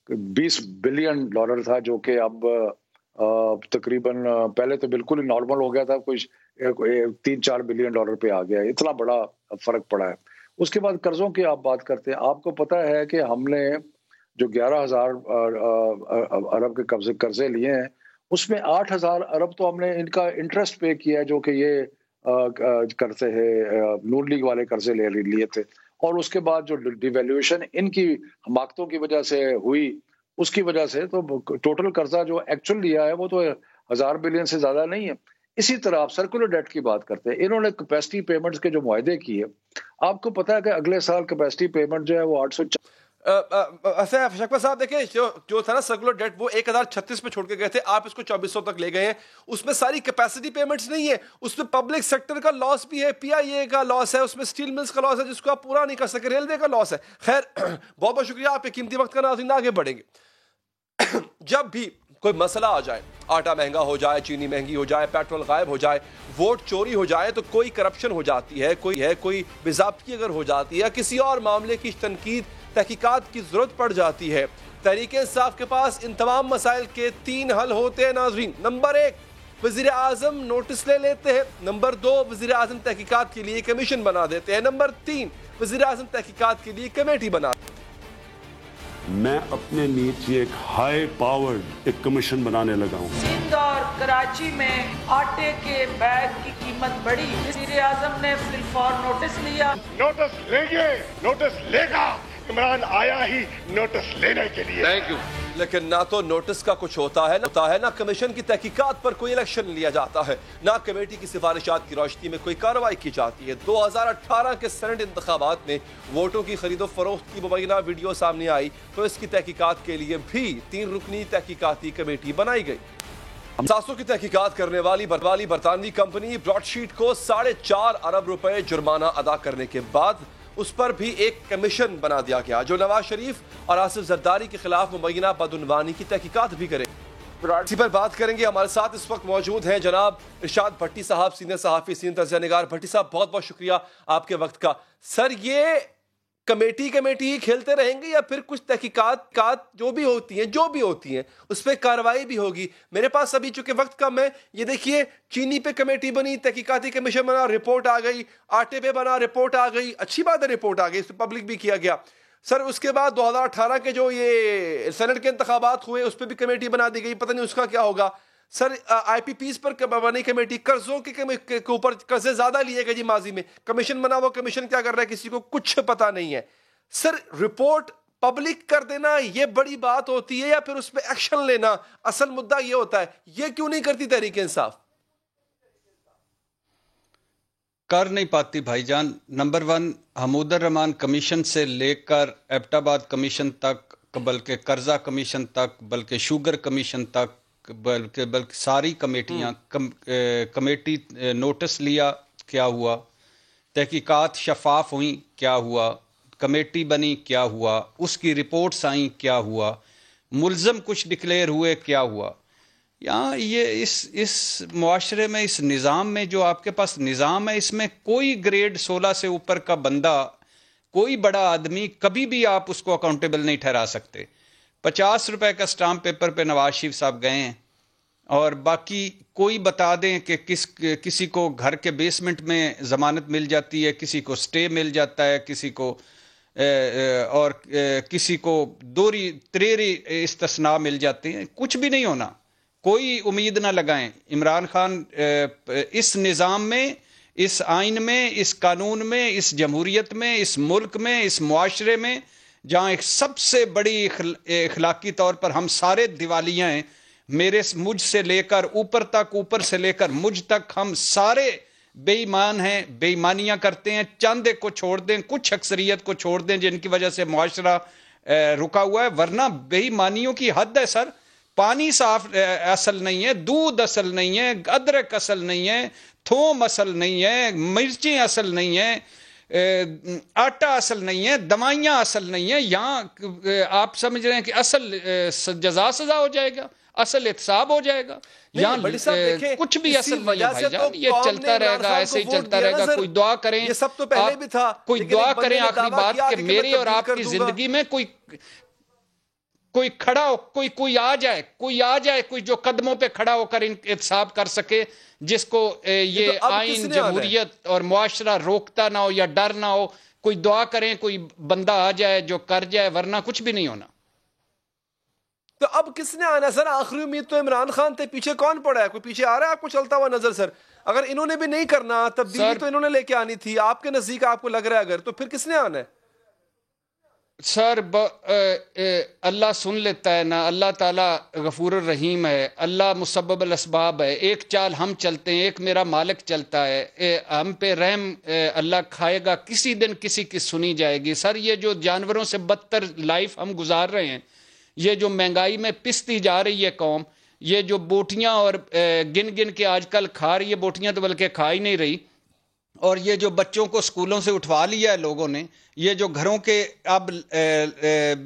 M: $20 بلین تھا، جو کہ اب تقریباً پہلے تو بالکل ہی نارمل ہو گیا تھا، کوئی $3-4 بلین پہ آ گیا. اتنا بڑا فرق پڑا ہے. اس کے بعد قرضوں کی آپ بات کرتے ہیں، آپ کو پتا ہے کہ ہم نے جو 11,000 ارب کے قرضے لیے ہیں اس میں 8,000 ارب تو ہم نے ان کا انٹرسٹ پے کیا ہے، جو کہ یہ کرتے ہیں نون لیگ والے قرضے لیے تھے. اور اس کے بعد جو ڈیویلیویشن ان کی حماقتوں کی وجہ سے ہوئی، اس کی وجہ سے تو ٹوٹل قرضہ جو ایکچوئل لیا ہے وہ تو 1,000 بلین سے زیادہ نہیں ہے. اسی طرح آپ سرکولر ڈیٹ کی بات کرتے ہیں، انہوں نے کیپیسٹی پیمنٹس کے جو معاہدے کیے، آپ کو پتا ہے کہ اگلے سال کیپیسٹی پیمنٹ جو ہے وہ 800
C: شکوہ صاحب دیکھیں جو تھا نا سرکولر ڈیٹ وہ 1036 پہ چھوڑ کے گئے تھے، آپ اس کو 2400 تک لے گئے ہیں. اس میں ساری کیپیسٹی پیمنٹس نہیں ہے، اس میں پبلک سیکٹر کا لاس بھی ہے، پی آئی اے کا لاس ہے، اس میں اسٹیل ملز کا لاس ہے جس کو آپ پورا نہیں کر سکے، ریلوے کا لاس ہے. خیر بہت بہت شکریہ آپ کے قیمتی وقت کا. ناظرین آگے بڑھیں گے. جب بھی کوئی مسئلہ آ جائے، آٹا مہنگا ہو جائے، چینی مہنگی ہو جائے، پیٹرول غائب ہو جائے، ووٹ چوری ہو جائے، تو کوئی کرپشن ہو جاتی ہے، کوئی بے-ضابطگی اگر ہو جاتی ہے، کسی اور معاملے کی تنقید تحقیقات کی ضرورت پڑ جاتی ہے، تحریک انصاف کے پاس ان تمام مسائل کے 3 حل ہوتے ہیں ناظرین. نمبر 1، وزیر اعظم نوٹس لے لیتے ہیں. نمبر 2، وزیر اعظم تحقیقات کے لیے کمیشن بنا دیتے ہیں. نمبر 3، وزیر اعظم تحقیقات کے لیے کمیٹی بنا دیتے ہیں.
F: میں اپنے نیچے ایک ہائی پاورڈ ایک کمیشن بنانے لگا ہوں.
I: سندھ اور کراچی میں آٹے کے بیگ کی قیمت بڑھی، وزیر اعظم نے فی الفور نوٹس لیا.
K: نوٹس لیں گے، نوٹس لے گا. عمران آیا ہی نوٹس لینے کے لیے.
C: Thank you. لیکن نہ تو نوٹس کا کچھ ہوتا ہے نہ کمیشن کی تحقیقات پر کوئی الیکشن لیا جاتا ہے، نہ کمیٹی کی سفارشات کی روشنی میں کوئی کارروائی کی جاتی ہے. 2018 کے سینٹ انتخابات میں ووٹوں کی خرید و فروخت کی مبینہ ویڈیو سامنے آئی تو اس کی تحقیقات کے لیے بھی 3 رکنی تحقیقاتی کمیٹی بنائی گئی. 700 کی تحقیقات کرنے والی برطانوی کمپنی براڈ شیٹ کو 4.5 ارب روپے جرمانہ ادا کرنے کے بعد اس پر بھی ایک کمیشن بنا دیا گیا جو نواز شریف اور آصف زرداری کے خلاف مبینہ بدعنوانی کی تحقیقات بھی کرے. اسی پر بات کریں گے. ہمارے ساتھ اس وقت موجود ہیں جناب ارشاد بھٹی صاحب، سینئر صحافی، سینئر تجزیہ نگار. بھٹی صاحب بہت بہت شکریہ آپ کے وقت کا. سر یہ کمیٹی ہی کھیلتے رہیں گے یا پھر کچھ تحقیقات جو بھی ہوتی ہیں اس پہ کارروائی بھی ہوگی؟ میرے پاس ابھی چونکہ وقت کم ہے، یہ دیکھیے چینی پہ کمیٹی بنی، تحقیقاتی کمیشن بنا، رپورٹ آ گئی. آٹے پہ بنا، رپورٹ آ گئی. اچھی بات ہے، رپورٹ آ گئی، اس پہ پبلک بھی کیا گیا. سر اس کے بعد 2018 کے جو یہ سینٹ کے انتخابات ہوئے اس پہ بھی کمیٹی بنا دی گئی، پتہ نہیں اس کا کیا ہوگا. سر آئی پی پیز پر بنی کمیٹی، قرضوں کے اوپر قرضے زیادہ لیے گئے جی ماضی میں، کمیشن بنا، وہ کمیشن کیا کر رہا ہے کسی کو کچھ پتہ نہیں ہے. سر رپورٹ پبلک کر دینا یہ بڑی بات ہوتی ہے یا پھر اس پہ ایکشن لینا اصل مدعا یہ ہوتا ہے؟ یہ کیوں نہیں کرتی تحریک انصاف؟
N: کر نہیں پاتی بھائی جان. نمبر 1 حمود الرحمان کمیشن سے لے کر ایبٹ آباد کمیشن تک، بلکہ قرضہ کمیشن تک، بلکہ شوگر کمیشن تک، بلکہ ساری کمیٹیاں کمیٹی نوٹس لیا کیا ہوا، تحقیقات شفاف ہوئیں کیا ہوا، کمیٹی بنی کیا ہوا، اس کی رپورٹس آئیں کیا ہوا، ملزم کچھ ڈکلیئر ہوئے کیا ہوا. یہاں یہ اس معاشرے میں، اس نظام میں جو آپ کے پاس نظام ہے، اس میں کوئی گریڈ 16 سے اوپر کا بندہ، کوئی بڑا آدمی کبھی بھی آپ اس کو اکاؤنٹیبل نہیں ٹھہرا سکتے. 50 روپے کا سٹامپ پیپر پہ نواز شریف صاحب گئے ہیں اور باقی کوئی بتا دیں کہ کسی کو گھر کے بیسمنٹ میں ضمانت مل جاتی ہے، کسی کو سٹے مل جاتا ہے، کسی کو اور کسی کو دوری تریری استثناء مل جاتے ہیں. کچھ بھی نہیں ہونا، کوئی امید نہ لگائیں. عمران خان اس نظام میں، اس آئین میں، اس قانون میں، اس جمہوریت میں، اس ملک میں، اس معاشرے میں جہاں ایک سب سے بڑی اخلاقی طور پر ہم سارے دیوالیاں ہیں، مجھ سے لے کر اوپر تک، اوپر سے لے کر مجھ تک ہم سارے بے ایمان ہیں، بے ایمانیاں کرتے ہیں. چند ایک کو چھوڑ دیں، کچھ اکثریت کو چھوڑ دیں جن کی وجہ سے معاشرہ رکا ہوا ہے، ورنہ بے ایمانیوں کی حد ہے سر. پانی صاف اصل نہیں ہے، دودھ اصل نہیں ہے، ادرک اصل نہیں ہے، تھوم اصل نہیں ہے، مرچیں اصل نہیں ہے، آٹا اصل نہیں ہے، دوائیاں اصل نہیں ہیں. یہاں آپ سمجھ رہے ہیں کہ اصل جزا سزا ہو جائے گا، اصل احتساب ہو جائے گا. یہاں کچھ بھی اصل نہیں ہے بھائی جان. یہ چلتا رہے گا، ایسے ہی چلتا رہے گا. کوئی دعا کریں،
C: یہ سب تو پہلے بھی تھا،
N: کوئی دعا کریں آخری بات کہ میری اور آپ کی زندگی میں کوئی کھڑا ہو، کوئی آ جائے کوئی جو قدموں پہ کھڑا ہو کر احتساب کر سکے، جس کو یہ آئین، جمہوریت اور معاشرہ روکتا نہ ہو یا ڈر نہ ہو. کوئی دعا کریں، کوئی بندہ آ جائے جو کر جائے، ورنہ کچھ بھی نہیں ہونا.
C: تو اب کس نے آنا سر؟ آخری امید تو عمران خان تھے، پیچھے کون پڑا ہے؟ کوئی پیچھے آ رہا ہے آپ کو چلتا ہوا نظر سر؟ اگر انہوں نے بھی نہیں کرنا، تبدیلی تو انہوں نے لے کے آنی تھی آپ کے نزدیک، آپ کو لگ رہا ہے اگر، تو پھر کس نے آنا ہے
N: سر؟ اللہ سن لیتا ہے نا. اللہ تعالیٰ غفور الرحیم ہے، اللہ مسبب الاسباب ہے. ایک چال ہم چلتے ہیں، ایک میرا مالک چلتا ہے. ہم پہ رحم اللہ کھائے گا، کسی دن کسی کی سنی جائے گی. سر یہ جو جانوروں سے بدتر لائف ہم گزار رہے ہیں، یہ جو مہنگائی میں پستی جا رہی ہے قوم، یہ جو بوٹیاں اور گن کے آج کل کھا رہی ہے، بوٹیاں تو بلکہ کھا ہی نہیں رہی، اور یہ جو بچوں کو سکولوں سے اٹھوا لیا ہے لوگوں نے، یہ جو گھروں کے اب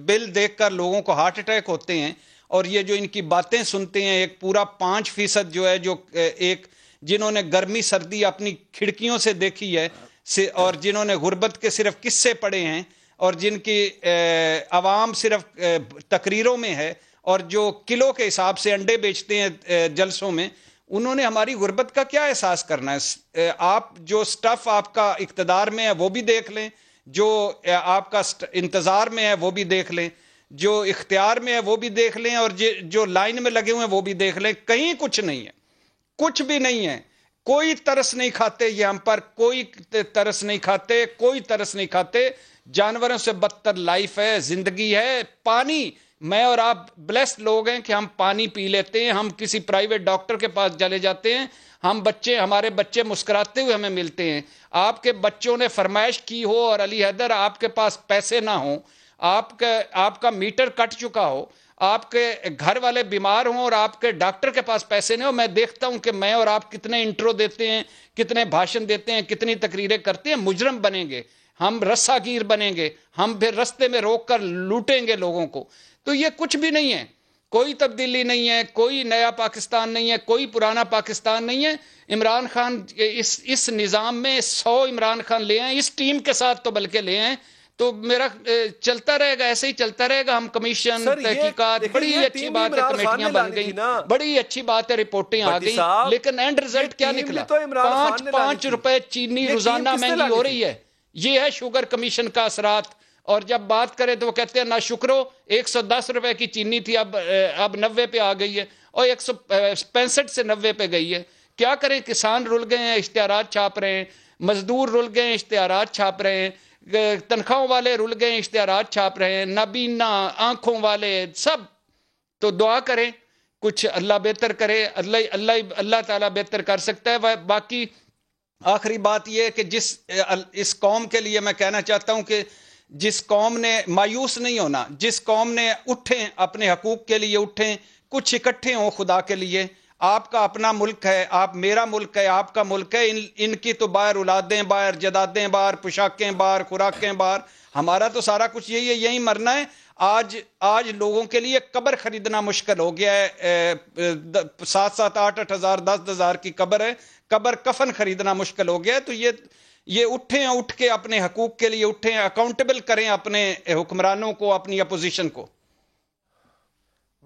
N: بل دیکھ کر لوگوں کو ہارٹ اٹیک ہوتے ہیں، اور یہ جو ان کی باتیں سنتے ہیں، ایک پورا 5% جو ہے، جو ایک جنہوں نے گرمی سردی اپنی کھڑکیوں سے دیکھی ہے، اور جنہوں نے غربت کے صرف قصے پڑھے ہیں، اور جن کی عوام صرف تقریروں میں ہے، اور جو کلو کے حساب سے انڈے بیچتے ہیں جلسوں میں، انہوں نے ہماری غربت کا کیا احساس کرنا ہے؟ آپ جو سٹف آپ کا اقتدار میں ہے وہ بھی دیکھ لیں، جو آپ کا انتظار میں ہے وہ بھی دیکھ لیں، جو اختیار میں ہے وہ بھی دیکھ لیں، اور جو لائن میں لگے ہوئے ہیں وہ بھی دیکھ لیں. کہیں کچھ نہیں ہے، کچھ بھی نہیں ہے. کوئی ترس نہیں کھاتے یہ ہم پر، کوئی ترس نہیں کھاتے، کوئی ترس نہیں کھاتے. جانوروں سے بدتر لائف ہے، زندگی ہے. پانی، میں اور آپ بلیسڈ لوگ ہیں کہ ہم پانی پی لیتے ہیں، ہم کسی پرائیویٹ ڈاکٹر کے پاس چلے جاتے ہیں، ہمارے بچے مسکراتے ہوئے ہمیں ملتے ہیں. آپ کے بچوں نے فرمائش کی ہو اور علی حیدر آپ کے پاس پیسے نہ ہوں، آپ کا میٹر کٹ چکا ہو، آپ کے گھر والے بیمار ہوں اور آپ کے ڈاکٹر کے پاس پیسے نہیں ہو، میں دیکھتا ہوں کہ میں اور آپ کتنے انٹرو دیتے ہیں، کتنے بھاشن دیتے ہیں، کتنی تقریریں کرتے ہیں. مجرم بنیں گے ہم، رسا گیر بنیں گے ہم، پھر رستے میں روک کر لوٹیں گے لوگوں کو. تو یہ کچھ بھی نہیں ہے، کوئی تبدیلی نہیں ہے، کوئی نیا پاکستان نہیں ہے، کوئی پرانا پاکستان نہیں ہے. عمران خان اس نظام میں 100 عمران خان لے آئیں، اس ٹیم کے ساتھ تو بلکہ لے آئیں، تو میرا چلتا رہے گا، ایسے ہی چلتا رہے گا. ہم کمیشن، تحقیقات، بڑی اچھی بات ہے، کمیٹیاں بن گئی، بڑی اچھی بات ہے، رپورٹیں آ گئی، لیکن اینڈ رزلٹ کیا نکلا؟ 5 روپے چینی روزانہ مہنگی ہو رہی ہے. یہ ہے شوگر کمیشن کا اثرات. اور جب بات کریں تو وہ کہتے ہیں نا شکرو، 110 روپے کی چینی تھی اب 90 پہ آ گئی ہے. اور 165 سے 90 پہ گئی ہے. کیا کریں؟ کسان رل گئے ہیں، اشتہارات چھاپ رہے ہیں، مزدور رل گئے ہیں، اشتہارات چھاپ رہے ہیں، تنخواہوں والے رل گئے ہیں، اشتہارات چھاپ رہے ہیں، نابینا، آنکھوں والے، سب. تو دعا کریں کچھ اللہ بہتر کرے، اللہ تعالیٰ بہتر کر سکتا ہے. باقی آخری بات یہ ہے کہ اس قوم کے لیے میں کہنا چاہتا ہوں کہ جس قوم نے مایوس نہیں ہونا، جس قوم نے اٹھیں، اپنے حقوق کے لیے اٹھیں، کچھ اکٹھے ہوں خدا کے لیے. آپ کا اپنا ملک ہے، آپ میرا ملک ہے، آپ کا ملک ہے. ان کی تو باہر اولادیں، باہر جدادیں، باہر پوشاکیں، باہر خوراکیں، باہر. ہمارا تو سارا کچھ یہی ہے، یہی مرنا ہے. آج لوگوں کے لیے قبر خریدنا مشکل ہو گیا ہے. 7-7 8-8 ہزار 10 ہزار کی قبر ہے، قبر کفن خریدنا مشکل ہو گیا ہے. تو یہ اٹھیں، اٹھ کے اپنے حقوق کے لیے اٹھیں، اکاؤنٹیبل کریں اپنے حکمرانوں کو، اپنی اپوزیشن کو.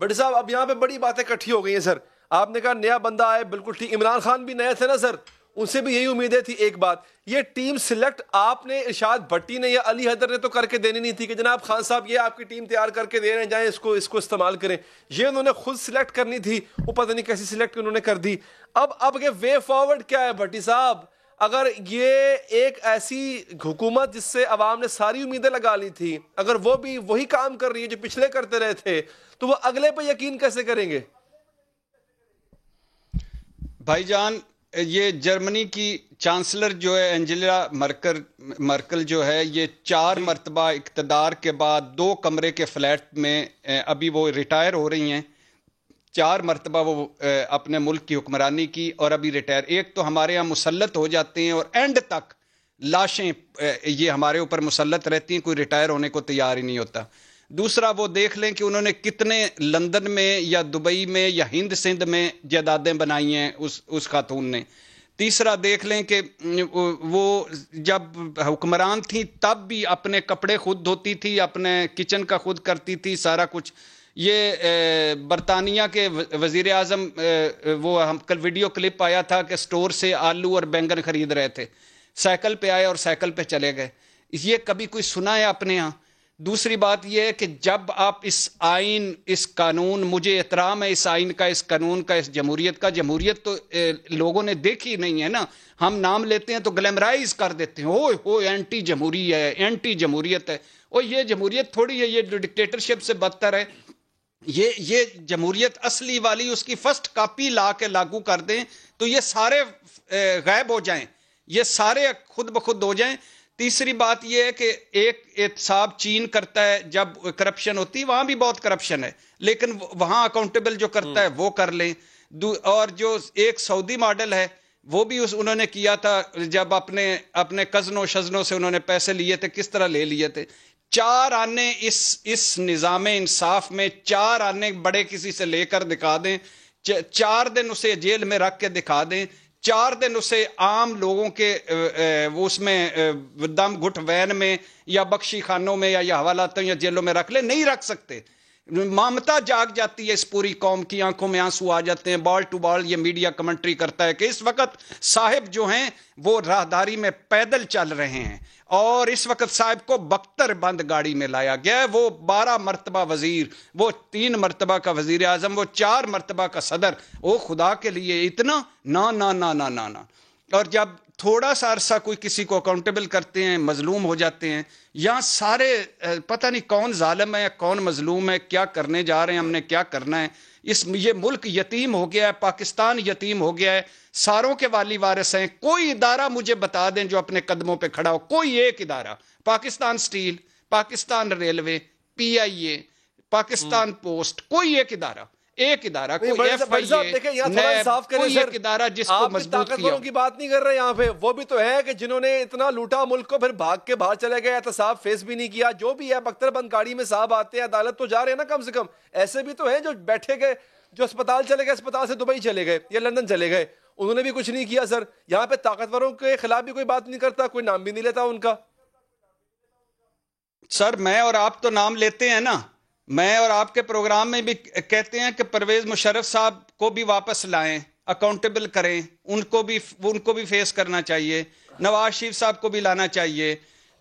C: بٹ صاحب اب یہاں پہ بڑی باتیں کٹھی ہو گئی ہیں سر. آپ نے کہا نیا بندہ آئے، بالکل ٹھیک. عمران خان بھی نئے تھے نا سر، ان سے بھی یہی امیدیں تھی. ایک بات یہ ٹیم سلیکٹ آپ نے ارشاد بھٹی نے یا علی حیدر نے تو کر کے دینی نہیں تھی کہ جناب خان صاحب یہ آپ کی ٹیم تیار کر کے دے رہے ہیں، جائیں اس کو استعمال کریں. یہ انہوں نے خود سلیکٹ کرنی تھی، وہ پتہ نہیں کیسی سلیکٹ انہوں نے کر دی. اب یہ وے فارورڈ کیا ہے بھٹی صاحب؟ اگر یہ ایک ایسی حکومت جس سے عوام نے ساری امیدیں لگا لی تھی، اگر وہ بھی وہی کام کر رہی ہے جو پچھلے کرتے رہے تھے، تو وہ اگلے پہ یقین کیسے کریں گے؟
N: بھائی جان، یہ جرمنی کی چانسلر جو ہے اینجلا مرکل جو ہے، یہ 4 مرتبہ اقتدار کے بعد 2 کمرے کے فلیٹ میں ابھی وہ ریٹائر ہو رہی ہیں. 4 مرتبہ وہ اپنے ملک کی حکمرانی کی اور ابھی ریٹائر. ایک تو ہمارے ہاں مسلط ہو جاتے ہیں اور اینڈ تک لاشیں یہ ہمارے اوپر مسلط رہتی ہیں، کوئی ریٹائر ہونے کو تیار ہی نہیں ہوتا. دوسرا وہ دیکھ لیں کہ انہوں نے کتنے لندن میں یا دبئی میں یا ہند سندھ میں جائیدادیں بنائی ہیں اس خاتون نے. تیسرا دیکھ لیں کہ وہ جب حکمران تھیں تب بھی اپنے کپڑے خود دھوتی تھی، اپنے کچن کا خود کرتی تھی سارا کچھ. یہ برطانیہ کے وزیر اعظم، وہ ہم کل ویڈیو کلپ آیا تھا کہ سٹور سے آلو اور بینگن خرید رہے تھے، سائیکل پہ آئے اور سائیکل پہ چلے گئے. یہ کبھی کوئی سنا ہے اپنے ہاں؟ دوسری بات یہ ہے کہ جب آپ اس آئین، اس قانون، مجھے احترام ہے اس آئین کا، اس قانون کا، اس جمہوریت کا. جمہوریت تو لوگوں نے دیکھی نہیں ہے نا. ہم نام لیتے ہیں تو گلیمرائز کر دیتے ہیں، او اینٹی جمہوری ہے، اینٹی جمہوریت ہے. اور یہ جمہوریت تھوڑی ہے، یہ ڈکٹیٹرشپ سے بدتر ہے. یہ جمہوریت اصلی والی، اس کی فرسٹ کاپی لا کے لاگو کر دیں تو یہ سارے غائب ہو جائیں، یہ سارے خود بخود ہو جائیں. تیسری بات یہ ہے کہ ایک احتساب چین کرتا ہے جب کرپشن ہوتی ہے، وہاں بھی بہت کرپشن ہے، لیکن وہاں اکاؤنٹیبل جو کرتا ہے وہ کر لیں. اور جو ایک سعودی ماڈل ہے وہ بھی انہوں نے کیا تھا جب اپنے کزنوں شزنوں سے انہوں نے پیسے لیے تھے، کس طرح لے لیے تھے. 4 آنے اس نظام انصاف میں 4 آنے بڑے کسی سے لے کر دکھا دیں، 4 دن اسے جیل میں رکھ کے دکھا دیں، 4 دن اسے عام لوگوں کے اس میں دم گھٹ وین میں یا بخشی خانوں میں یا حوالاتوں یا جیلوں میں رکھ لیں. نہیں رکھ سکتے. مامتا جاگ جاتی ہے اس پوری قوم کی، آنکھوں میں آنسو آ جاتے ہیں. بال ٹو بال یہ میڈیا کمنٹری کرتا ہے کہ اس وقت صاحب جو ہیں وہ راہداری میں پیدل چل رہے ہیں اور اس وقت صاحب کو بختر بند گاڑی میں لایا گیا ہے. وہ 12 مرتبہ وزیر، وہ 3 مرتبہ کا وزیر اعظم، وہ 4 مرتبہ کا صدر. او خدا کے لیے اتنا نا نا نا نا نا نا. اور جب تھوڑا سا عرصہ کوئی کسی کو اکاؤنٹیبل کرتے ہیں، مظلوم ہو جاتے ہیں. یہاں سارے پتہ نہیں کون ظالم ہے کون مظلوم ہے، کیا کرنے جا رہے ہیں، ہم نے کیا کرنا ہے. یہ ملک یتیم ہو گیا ہے، پاکستان یتیم ہو گیا ہے. ساروں کے والی وارث ہیں. کوئی ادارہ مجھے بتا دیں جو اپنے قدموں پہ کھڑا ہو، کوئی ایک ادارہ. Pakistan steel, Pakistan railway, PIA، Pakistan post, کوئی ایک ادارہ کوئی ایک ادارہ جس کو مضبوط کیا.
C: کی بات نہیں کر رہے یہاں پہ، وہ بھی تو ہے کہ جنہوں نے اتنا لوٹا ملک کو، پھر بھاگ کے باہر چلے گئے، احتساب فیس بھی نہیں کیا. جو بھی ہے بختر بند گاڑی میں صاحب آتے ہیں، عدالت تو جا رہے ہیں نا کم سے کم. ایسے بھی تو ہیں جو بیٹھے گئے، جو اسپتال چلے گئے، اسپتال سے دبئی چلے گئے یا لندن چلے گئے، انہوں نے بھی کچھ نہیں کیا. سر یہاں پہ طاقتوروں کے خلاف بھی کوئی بات نہیں کرتا، کوئی نام بھی نہیں لیتا ان کا.
N: سر میں اور آپ تو نام لیتے ہیں نا. میں اور آپ کے پروگرام میں بھی کہتے ہیں کہ پرویز مشرف صاحب کو بھی واپس لائیں، اکاؤنٹیبل کریں، ان کو بھی فیس کرنا چاہیے. نواز شریف صاحب کو بھی لانا چاہیے.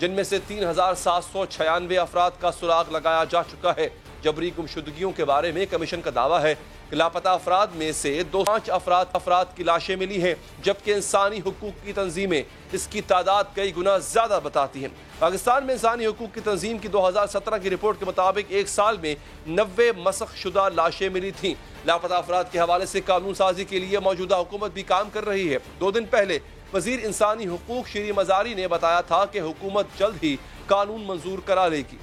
C: جن میں سے 3796 افراد کا سراغ لگایا جا چکا ہے۔ جبری گمشدگیوں کے بارے میں کمیشن کا دعویٰ ہے کہ لاپتہ افراد میں سے 205 افراد کی لاشیں ملی ہیں، جبکہ انسانی حقوق کی تنظیمیں اس کی تعداد کئی گنا زیادہ بتاتی ہیں۔ پاکستان میں انسانی حقوق کی تنظیم کی 2017 کی رپورٹ کے مطابق ایک سال میں 90 مسخ شدہ لاشیں ملی تھیں۔ لاپتہ افراد کے حوالے سے قانون سازی کے لیے موجودہ حکومت بھی کام کر رہی ہے۔ 2 دن پہلے وزیر انسانی حقوق شیریں مزاری نے بتایا تھا کہ حکومت جلد ہی قانون منظور کرا لے گی۔